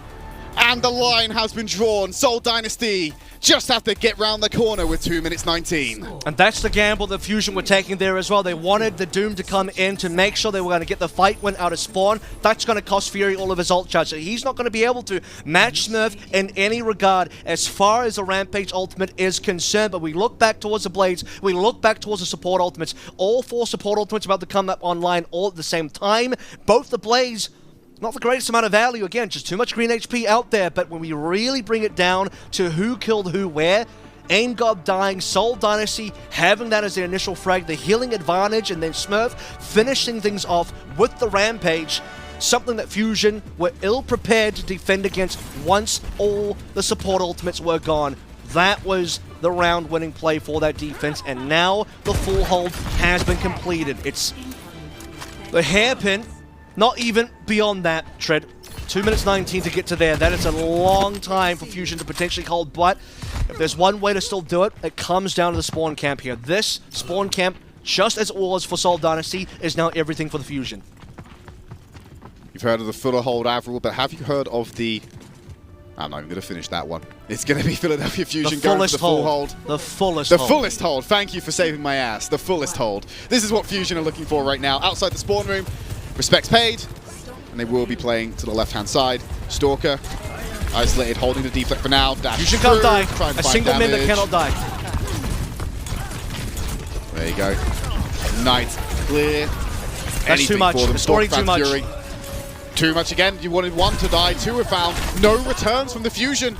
And the line has been drawn. Seoul Dynasty just have to get round the corner with 2 minutes 19. And that's the gamble that Fusion were taking there as well. They wanted the Doom to come in to make sure they were going to get the fight win out of spawn. That's going to cost Fury all of his ult charge. So he's not going to be able to match Smurf in any regard as far as the Rampage ultimate is concerned. But we look back towards the Blades, we look back towards the support ultimates. All 4 support ultimates about to come up online all at the same time. Both the Blades, not the greatest amount of value, again, just too much green HP out there, but when we really bring it down to who killed who where, Aim God dying, Seoul Dynasty having that as their initial frag, the healing advantage, and then Smurf finishing things off with the Rampage, something that Fusion were ill-prepared to defend against once all the support ultimates were gone. That was the round-winning play for that defense, and now the full hold has been completed. It's the hairpin. Not even beyond that, Tread. 2 minutes 19 to get to there. That is a long time for Fusion to potentially hold, but if there's one way to still do it, it comes down to the spawn camp here. This spawn camp, just as it was for Seoul Dynasty, is now everything for the Fusion. You've heard of the fuller hold, Avril, but have you heard of the... I'm not even going to finish that one. It's going to be Philadelphia Fusion going for the full hold. The fullest hold. The fullest hold. Thank you for saving my ass. The fullest hold. This is what Fusion are looking for right now. Outside the spawn room. Respects paid, and they will be playing to the left-hand side. Stalker, isolated, holding the deflect for now. Dash Fusion can't die. A single damage. member cannot die. There you go. Knight clear. That's Anything too much. for them. It's already too much. Fury. Too much again. You wanted 1 to die, 2 were found. No returns from the Fusion.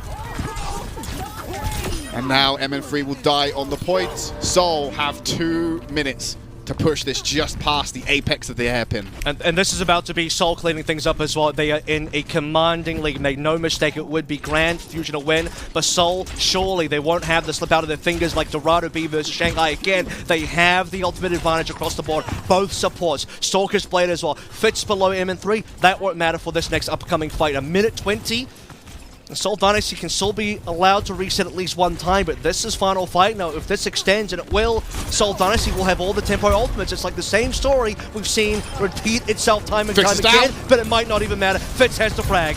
And now MN3 will die on the point. Seoul have 2 minutes to push this just past the apex of the hairpin. And this is about to be Seoul cleaning things up as well. They are in a commanding lead. Make no mistake, it would be grand for Fusion to win. But Seoul, surely they won't have the slip out of their fingers like Dorado B versus Shanghai again. They have the ultimate advantage across the board. Both supports. Stalker's Blade as well. Fits below MN3. That won't matter for this next upcoming fight. A minute 20. Seoul Dynasty can still be allowed to reset at least one time, but this is final fight. Now, if this extends, and it will, Seoul Dynasty will have all the tempo ultimates. It's like the same story we've seen repeat itself time and time again, but it might not even matter. Fitz has the frag.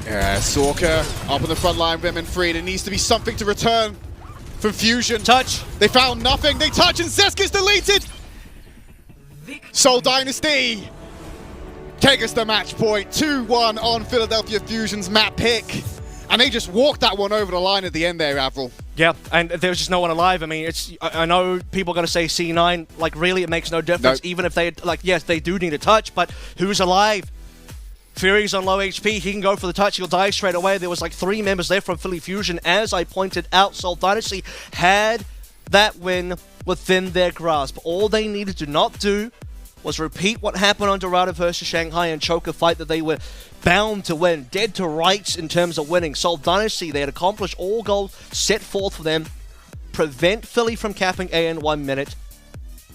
Yeah, Stalker up on the front line with MN3. There needs to be something to return from Fusion. Touch. They found nothing. They touch, and Zesk gets deleted. Seoul Dynasty take us the match point. 2-1 on Philadelphia Fusion's map pick. And they just walked that one over the line at the end there, Avril. Yeah, and there was just no one alive. I mean, I know people are going to say C9. Like, really, it makes no difference. Nope. Even if they, like, yes, they do need a touch, but who's alive? Fury's on low HP. He can go for the touch. He'll die straight away. There was, like, 3 members left from Philly Fusion. As I pointed out, Seoul Dynasty had that win within their grasp. All they needed to not do was repeat what happened on Dorado versus Shanghai and choke a fight that they were bound to win. Dead to rights in terms of winning. Seoul Dynasty, they had accomplished all goals set forth for them. Prevent Philly from capping A in 1 minute.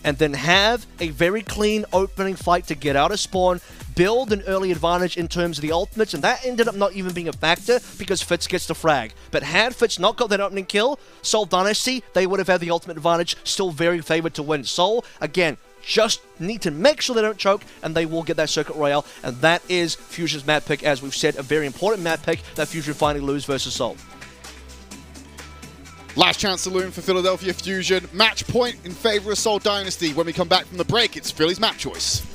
And then have a very clean opening fight to get out of spawn. Build an early advantage in terms of the ultimates. And that ended up not even being a factor because Fitz gets the frag. But had Fitz not got that opening kill, Seoul Dynasty, they would have had the ultimate advantage. Still very favored to win. Seoul, again, just need to make sure they don't choke, and they will get that Circuit Royale, and that is Fusion's map pick, as we've said, a very important map pick that Fusion finally lose versus Seoul. Last chance saloon for Philadelphia Fusion. Match point in favor of Seoul Dynasty. When we come back from the break, it's Philly's map choice.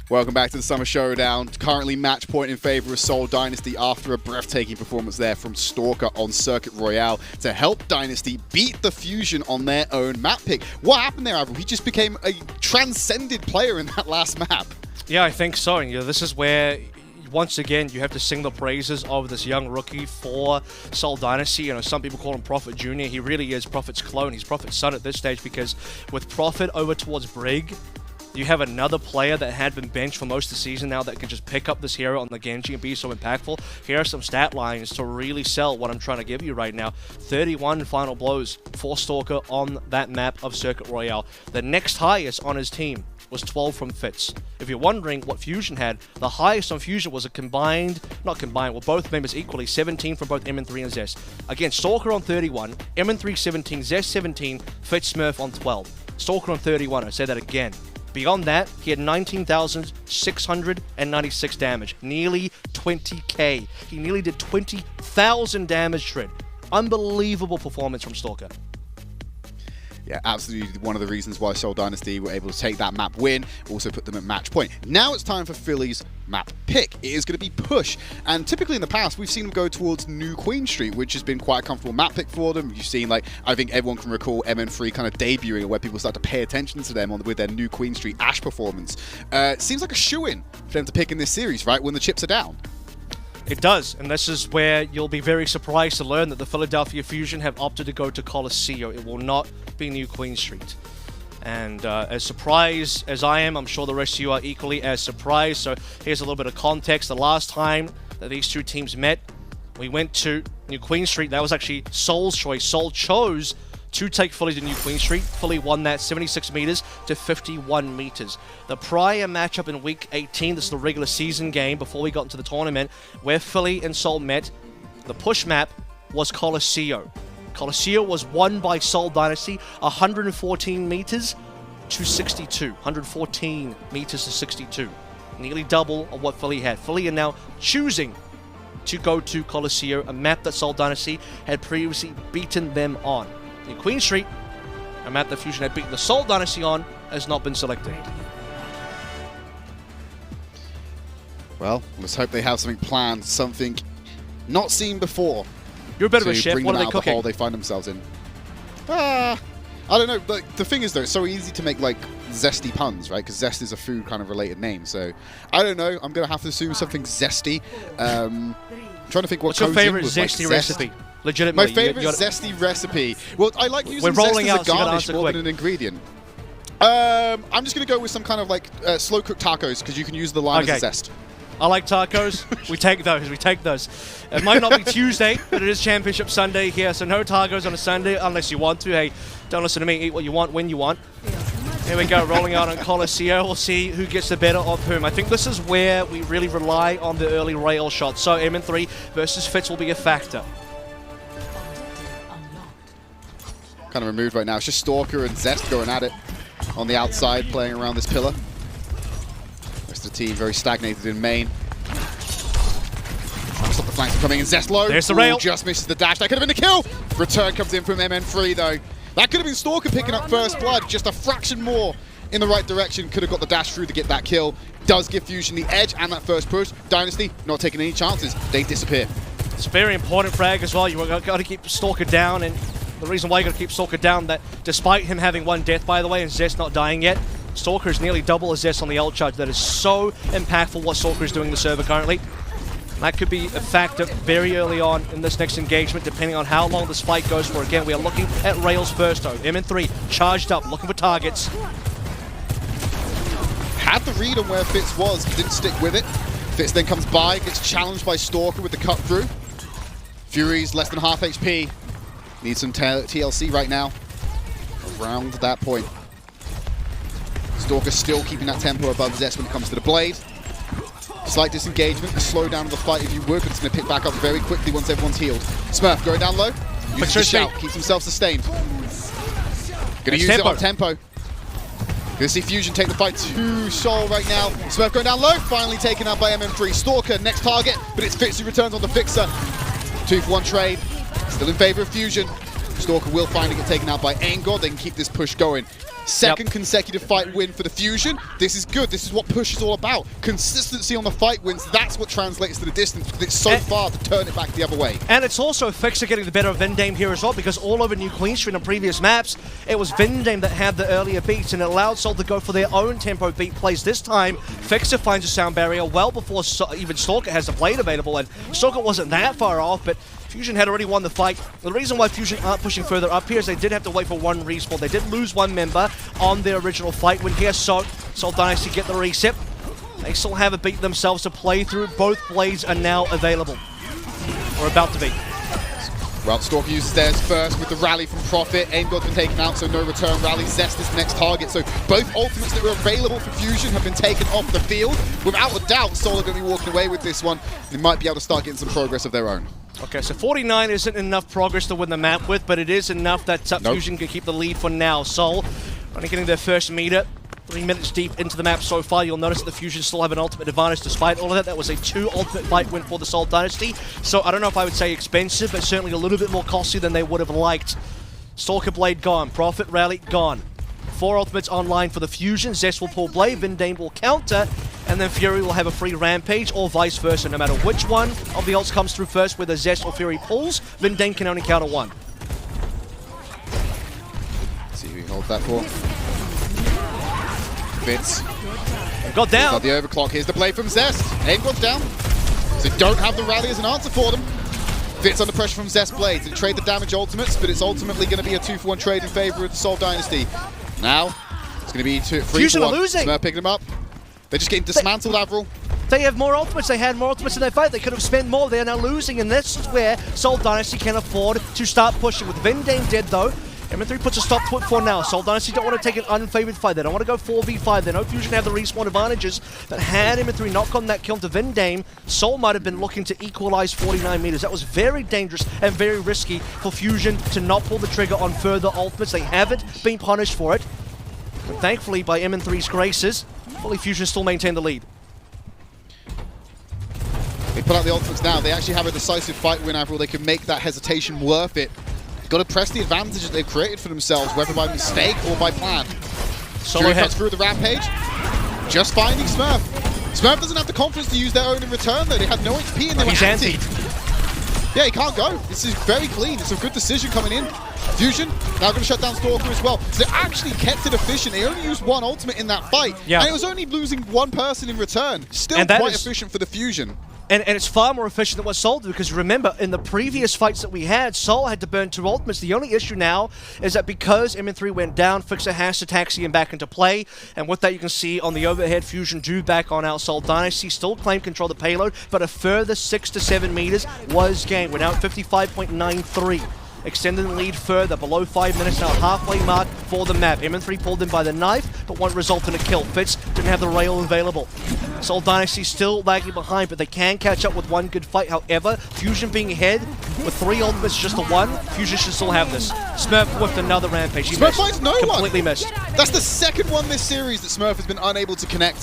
Welcome back to the Summer Showdown. Currently match point in favor of Seoul Dynasty after a breathtaking performance there from Stalker on Circuit Royale to help Dynasty beat the Fusion on their own map pick. What happened there, Avril? He just became a transcended player in that last map. Yeah, I think so. And, this is where, once again, you have to sing the praises of this young rookie for Seoul Dynasty. Some people call him Prophet Jr. He really is Prophet's clone. He's Prophet's son at this stage because with Prophet over towards Brig, you have another player that had been benched for most of the season now that can just pick up this hero on the Genji and be so impactful. Here are some stat lines to really sell what I'm trying to give you right now. 31 final blows for Stalker on that map of Circuit Royale. The next highest on his team was 12 from Fitz. If you're wondering what Fusion had, the highest on Fusion was a both members equally, 17 from both M3 and Zest. Again, Stalker on 31, M3 17, Zest 17, Fitz Smurf on 12. Stalker on 31, I say that again. Beyond that, he had 19,696 damage, nearly 20k. He nearly did 20,000 damage shred. Unbelievable performance from Stalker. Yeah, absolutely one of the reasons why Seoul Dynasty were able to take that map win, also put them at match point. Now it's time for Philly's map pick. It is going to be push. And typically in the past, we've seen them go towards New Queen Street, which has been quite a comfortable map pick for them. You've seen, I think everyone can recall MN3 kind of debuting where people start to pay attention to them with their New Queen Street Ash performance. It seems like a shoo-in for them to pick in this series, right, when the chips are down. It does, and this is where you'll be very surprised to learn that the Philadelphia Fusion have opted to go to Colosseo. It will not be New Queen Street. And as surprised as I am, I'm sure the rest of you are equally as surprised. So here's a little bit of context. The last time that these two teams met, we went to New Queen Street. That was actually Seoul's choice. Seoul chose to take Philly to New Queen Street. Philly won that 76 meters to 51 meters. The prior matchup in Week 18, this is the regular season game before we got into the tournament, where Philly and Seoul met, the push map was Colosseo. Colosseo was won by Seoul Dynasty, 114 meters to 62. 114 meters to 62. Nearly double of what Philly had. Philly are now choosing to go to Colosseo, a map that Seoul Dynasty had previously beaten them on. New Queen Street, a map that Fusion had beaten the Seoul Dynasty on, has not been selected. Well, let's hope they have something planned, something not seen before. You're a bit of a chef. What are they cooking? The hole they find themselves in. I don't know. But the thing is, though, it's so easy to make zesty puns, right? Because zest is a food kind of related name. So I don't know. I'm gonna have to assume something zesty. I'm trying to think what's your favorite zesty recipe? Legitimately, my favorite zesty recipe. Well, I like using zest as a garnish more than an ingredient. I'm just gonna go with some kind of slow cooked tacos because you can use the lime as a zest. I like tacos. We take those. We take those. It might not be Tuesday, but it is Championship Sunday here, so no tacos on a Sunday unless you want to. Hey, don't listen to me. Eat what you want when you want. Here we go, rolling out on Colosseo. We'll see who gets the better of whom. I think this is where we really rely on the early rail shots. So MN3 versus Fitz will be a factor. Kind of removed right now. It's just Stalker and Zest going at it on the outside, playing around this pillar. Rest of the team very stagnated in main. Trying to stop the flanks from coming in. Zest low. There's the rail. Just misses the dash. That could have been the kill. Return comes in from MN3 though. That could have been Stalker picking up first blood. Just a fraction more in the right direction. Could have got the dash through to get that kill. Does give Fusion the edge and that first push. Dynasty not taking any chances. They disappear. It's a very important frag as well. You've got to keep Stalker down, and the reason why you got to keep Stalker down, that despite him having one death, by the way, and Zest not dying yet, Stalker is nearly double as Zest on the ult charge. That is so impactful what Stalker is doing in the server currently. That could be a factor very early on in this next engagement, depending on how long this fight goes for. Again, we are looking at rails first, though. MN3 charged up, looking for targets. Had the read on where Fitz was, didn't stick with it. Fitz then comes by, gets challenged by Stalker with the cut through. Fury's less than half HP. Needs some TLC right now. Around that point. Stalker still keeping that tempo above Zest when it comes to the blade. Slight disengagement, a slow down of the fight if you would, but it's going to pick back up very quickly once everyone's healed. Smurf going down low. Uses the shout, keeps himself sustained. Going to use it on tempo. Going to see Fusion take the fight to Seoul right now. Smurf going down low, finally taken out by MN3. Stalker, next target, but it's Fitz who returns on the Fixer. 2-for-1 trade. Still in favor of Fusion. Stalker will finally get taken out by Angor. They can keep this push going. Second consecutive fight win for the Fusion. This is good. This is what push is all about. Consistency on the fight wins. That's what translates to the distance, because it's so far to turn it back the other way. And it's also Fixer getting the better of Vindame here as well, because all over New Queen Street on previous maps, it was Vindame that had the earlier beats, and it allowed Seoul to go for their own tempo beat plays. This time, Fixer finds a sound barrier well before even Stalker has the blade available, and Stalker wasn't that far off, but Fusion had already won the fight. The reason why Fusion aren't pushing further up here is they did have to wait for one respawn. They did lose one member on their original fight win here, so Seoul Dynasty get the reset. They still have a beat themselves to play through. Both blades are now available, or about to be. Well, Stalker uses theirs first with the rally from Profit. Aim God's been taken out, so no return rally. Zest is the next target. So both ultimates that were available for Fusion have been taken off the field. Without a doubt, Seoul are going to be walking away with this one. They might be able to start getting some progress of their own. Okay, so 49 isn't enough progress to win the map with, but it is enough that Fusion can keep the lead for now. Seoul only getting their first meter. 3 minutes deep into the map so far. You'll notice that the Fusion still have an ultimate advantage despite all of that. That was a 2 ultimate fight win for the Seoul Dynasty. So I don't know if I would say expensive, but certainly a little bit more costly than they would have liked. Stalker Blade gone. Profit Rally gone. 4 ultimates online for the Fusion. Zest will pull Blade, Vindame will counter, and then Fury will have a free Rampage, or vice versa. No matter which one of the ults comes through first, whether Zest or Fury pulls, Vindame can only counter 1. Let's see who he holds that for. Fitz. Got down. Got the overclock. Here's the play from Zest. Aim God's down. So don't have the rally as an answer for them. Fitz under pressure from Zest Blades. They trade the damage ultimates, but it's ultimately going to be a 2-for-1 trade in favor of the Seoul Dynasty. Now, it's going to be 3-for-1. Fusion are losing. Smurf picking them up. They're just getting dismantled, Avril. They have more ultimates. They had more ultimates in their fight. They could have spent more. They are now losing, and this is where Seoul Dynasty can afford to start pushing. With Vindame dead, though, MN3 puts a stop to it for now. Seoul Dynasty don't want to take an unfavored fight. They don't want to go 4v5. They know Fusion have the respawn advantages, but had MN3 not gotten that kill to Vindame, Seoul might have been looking to equalize 49 meters. That was very dangerous and very risky for Fusion to not pull the trigger on further ultimates. They haven't been punished for it, but thankfully, by MN3's graces, fully Fusion still maintain the lead. They put out the ultimates now. They actually have a decisive fight win, Avril. They can make that hesitation worth it. Got to press the advantage that they've created for themselves, whether by mistake or by plan. Fury cuts through the Rampage. Just finding Smurf. Smurf doesn't have the confidence to use their own in return, though. They had no HP and they were antied. Yeah, he can't go. This is very clean. It's a good decision coming in. Fusion now going to shut down Stalker as well. So they actually kept it efficient. They only used 1 ultimate in that fight. Yeah. And it was only losing 1 person in return. Still quite efficient for the Fusion. And it's far more efficient than what Seoul did, because remember, in the previous fights that we had, Seoul had to burn 2 ultimates. The only issue now is that because MN3 went down, Fixer has to taxi him back into play, and with that you can see on the overhead, Fusion do back on out. Seoul Dynasty still claim control of the payload, but a further 6 to 7 meters was gained. We're now at 55.93. Extending the lead further, below 5 minutes now, halfway mark for the map. MN3 pulled in by the knife, but won't result in a kill. Fitz didn't have the rail available. Seoul Dynasty still lagging behind, but they can catch up with 1 good fight. However, Fusion being ahead with 3 ultimates, just a 1, Fusion should still have this. Smurf with another Rampage. Smurf finds no one. Completely missed. That's the second one this series that Smurf has been unable to connect.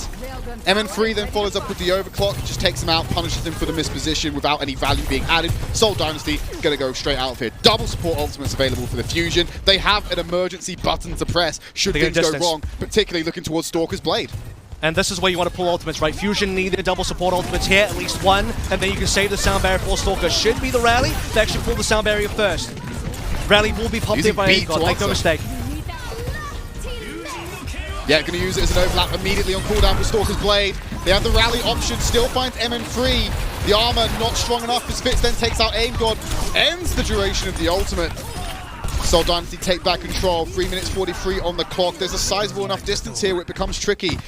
MN3 then follows up with the overclock, just takes him out, punishes him for the misposition without any value being added. Seoul Dynasty gonna go straight out of here. Double support ultimates available for the Fusion. They have an emergency button to press should things go wrong, particularly looking towards Stalker's Blade. And this is where you want to pull ultimates, right? Fusion needed a double support ultimates here, at least 1, and then you can save the sound barrier for Stalker. Should be the rally. They actually pull the sound barrier first. Rally will be popped in by Aim God, make no mistake. Yeah, going to use it as an overlap immediately on cooldown for Stalker's Blade. They have the rally option, still finds MN3. The armor not strong enough as Fitz then takes out Aim God, ends the duration of the ultimate. Seoul Dynasty take back control, 3 minutes 43 on the clock. There's a sizable enough distance here where it becomes tricky.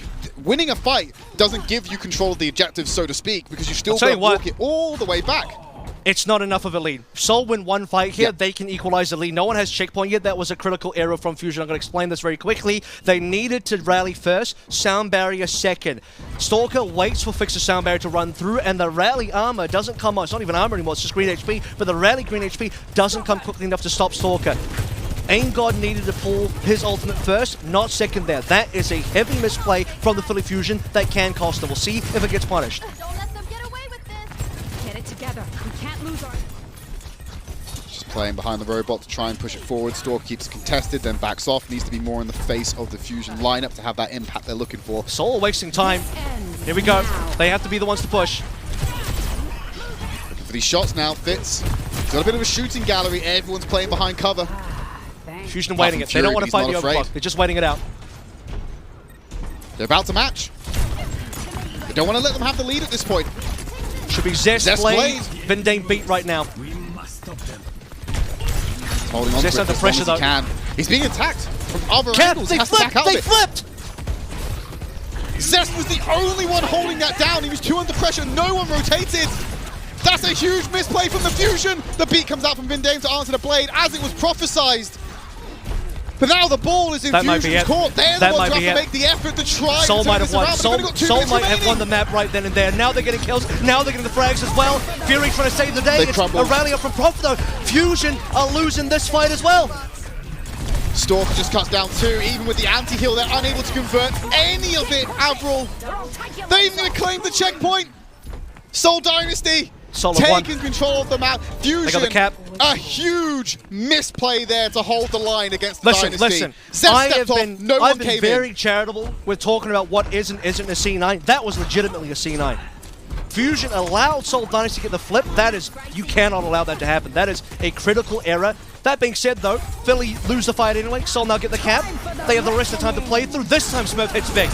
Winning a fight doesn't give you control of the objective, so to speak, because you still got to walk it all the way back. It's not enough of a lead. Seoul win 1 fight here, they can equalize the lead. No one has checkpoint yet. That was a critical error from Fusion. I'm going to explain this very quickly. They needed to rally first, sound barrier second. Stalker waits for Fixer sound barrier to run through, and the rally armor doesn't come on. It's not even armor anymore, it's just green HP, but the rally green HP doesn't come quickly enough to stop Stalker. Aim God needed to pull his ultimate first, not second there. That is a heavy misplay from the Philly Fusion that can cost them. We'll see if it gets punished. Don't let them get away with this. Get it together. We can't lose our... playing behind the robot to try and push it forward. Stalker keeps it contested, then backs off. Needs to be more in the face of the Fusion lineup to have that impact they're looking for. Seoul wasting time. Here we go. They have to be the ones to push. Looking for these shots now. Fitz. He's got a bit of a shooting gallery. Everyone's playing behind cover. Fusion waiting it. They don't want to fight the overclock. They're just waiting it out. They're about to match. They don't want to let them have the lead at this point. Should be Zest Blade. Vindane beat right now. Holding on Zest to it under as pressure long as he though. can. He's being attacked from other angles. They Has to back flipped! out of They it. flipped! Zest was the only one holding that down. He was too under pressure. No one rotated. That's a huge misplay from the Fusion. The beat comes out from Vindane to answer the Blade as it was prophesized. But now the ball is in Fusion's court. They're the ones who have to make the effort to try Seoul and might turn have this won. around. Seoul might have won the map right then and there. Now they're getting kills. Now they're getting the frags as well. Fury trying to save the day. It's a rally up from Prof though. Fusion are losing this fight as well. Stalker just cuts down 2. Even with the anti-heal, they're unable to convert any of it. Avril, they're even going to claim the checkpoint. Seoul Dynasty taking control of the map. Fusion, they got the cap. A huge misplay there to hold the line against the Dynasty. Listen, I've been very charitable with talking about what is and isn't a C9. That was legitimately a C9. Fusion allowed Seoul Dynasty to get the flip. That is, you cannot allow that to happen. That is a critical error. That being said though, Philly lose the fight anyway. Seoul now get the cap. They have the rest of the time to play through. This time Smurf hits big.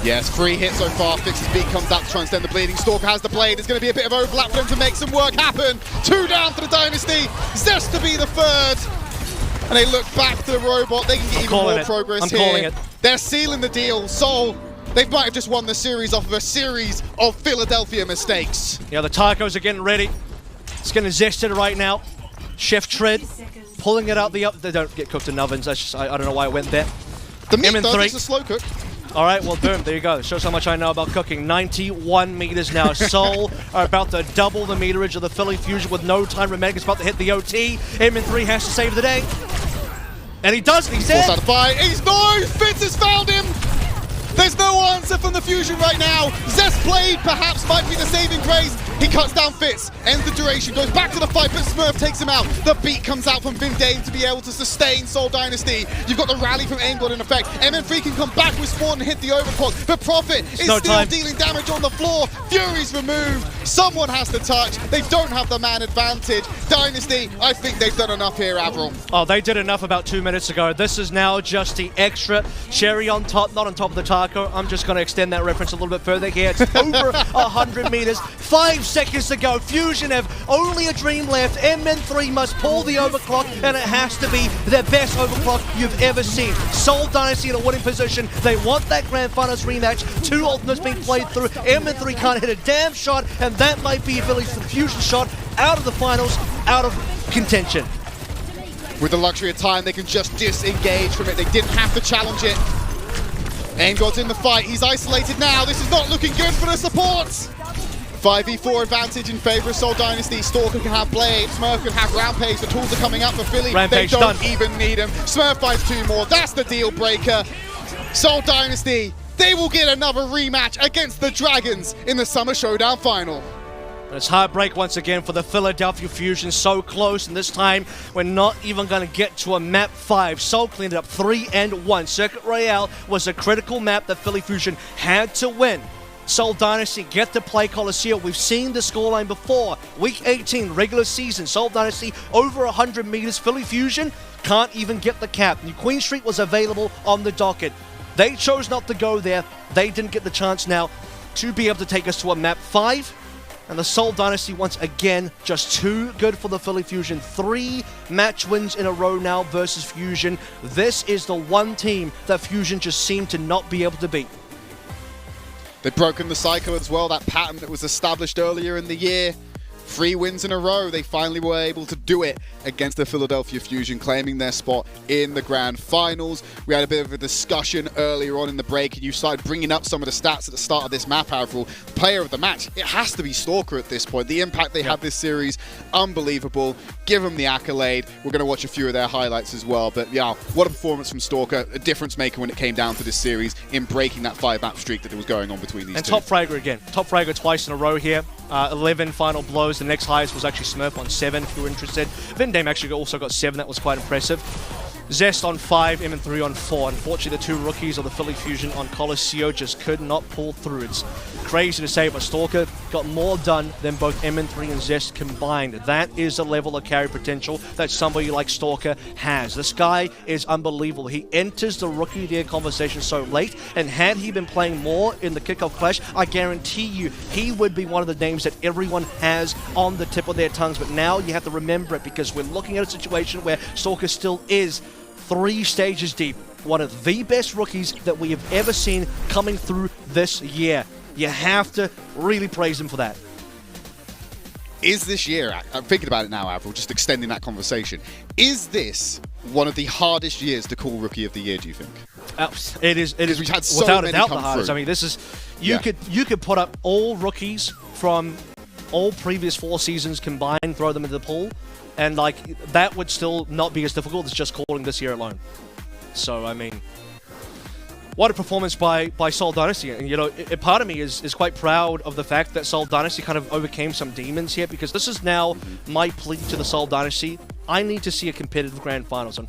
Yes, 3 hits so far. Fix's beat comes out to try and stem the bleeding. Stalker has the blade. There's going to be a bit of overlap for them to make some work happen. 2 down for the Dynasty. Zest to be the 3rd. And they look back to the robot. They can get even more progress here. I'm calling it. They're sealing the deal. Seoul, they might have just won the series off of a series of Philadelphia mistakes. Yeah, the tacos are getting ready. It's getting zested right now. Chef Tread pulling it out the oven. They don't get cooked in ovens. That's just, I don't know why it went there. The meat though is a slow cook. All right, well, boom, there you go. Shows how much I know about cooking. 91 meters now. Seoul are about to double the meterage of the Philly Fusion with no time remaining. It's about to hit the OT. MN3 has to save the day. And he does, he's dead. He's no! Fitz has found him! There's no answer from the Fusion right now. Zest Blade perhaps might be the saving grace. He cuts down Fitz, ends the duration, goes back to the fight, but Smurf takes him out. The beat comes out from Vindane to be able to sustain Seoul Dynasty. You've got the rally from England in effect. MN3 can come back with Spawn and hit the overclock, but Prophet is still dealing damage on the floor. Fury's removed. Someone has to touch. They don't have the man advantage. Dynasty, I think they've done enough here, Avril. Oh, they did enough about 2 minutes ago. This is now just the extra cherry on top, not on top of the taco. I'm just going to extend that reference a little bit further here. It's over 100 meters. 5 seconds to go. Fusion have only a dream left. MN3 must pull the overclock, and it has to be the best overclock you've ever seen. Seoul Dynasty in a winning position. They want that Grand Finals rematch. 2 ultimates being played through. MN3 can't hit a damn shot, and that might be Philly's Fusion shot out of the finals, out of contention. With the luxury of time, they can just disengage from it. They didn't have to challenge it. Engod's in the fight. He's isolated now. This is not looking good for the supports. 5v4 advantage in favor of Seoul Dynasty. Stalker can have Blade, Smurf can have Rampage. The tools are coming up for Philly. Rampage they don't even need him. Smurf finds 2 more. That's the deal breaker. Seoul Dynasty, they will get another rematch against the Dragons in the Summer Showdown final. And it's heartbreak once again for the Philadelphia Fusion. So close, and this time we're not even going to get to a map 5. Seoul cleaned it up 3-1. Circuit Royale was a critical map that Philly Fusion had to win. Seoul Dynasty get to play Coliseum. We've seen the scoreline before. Week 18, regular season. Seoul Dynasty over 100 meters. Philly Fusion can't even get the cap. New Queen Street was available on the docket. They chose not to go there. They didn't get the chance now to be able to take us to a map 5. And the Seoul Dynasty, once again, just too good for the Philly Fusion. 3 match wins in a row now versus Fusion. This is the one team that Fusion just seemed to not be able to beat. They've broken the cycle as well, that pattern that was established earlier in the year. 3 wins in a row. They finally were able to do it against the Philadelphia Fusion, claiming their spot in the Grand Finals. We had a bit of a discussion earlier on in the break, and you started bringing up some of the stats at the start of this map, Avril. Player of the match, it has to be Stalker at this point. The impact they had this series, unbelievable. Give them the accolade. We're going to watch a few of their highlights as well. But yeah, what a performance from Stalker. A difference maker when it came down to this series in breaking that 5-map streak that was going on between these two. And top fragger again. Top fragger twice in a row here. 11 final blows. The next highest was actually Smurf on 7, if you're interested. Vindame actually also got 7. That was quite impressive. Zest on 5, MN3 on 4. Unfortunately, the two rookies of the Philly Fusion on Colosseo just could not pull through. It's crazy to say, but Stalker got more done than both MN3 and Zest combined. That is the level of carry potential that somebody like Stalker has. This guy is unbelievable. He enters the Rookie of the Year conversation so late, and had he been playing more in the kickoff clash, I guarantee you he would be one of the names that everyone has on the tip of their tongues. But now you have to remember it, because we're looking at a situation where Stalker still is 3 stages deep. One of the best rookies that we have ever seen coming through this year. You have to really praise him for that. Is this year, I'm thinking about it now, Avril, just extending that conversation, is this one of the hardest years to call Rookie of the Year, do you think? It is we've had so without a many doubt come the hardest. through. I mean, this is, you could put up all rookies from all previous 4 seasons combined, throw them into the pool, and like that would still not be as difficult as just calling this year alone. So I mean, what a performance by Seoul Dynasty. And you know, part of me is quite proud of the fact that Seoul Dynasty kind of overcame some demons here, because this is now my plea to the Seoul Dynasty. I need to see a competitive grand finals. Unfortunately,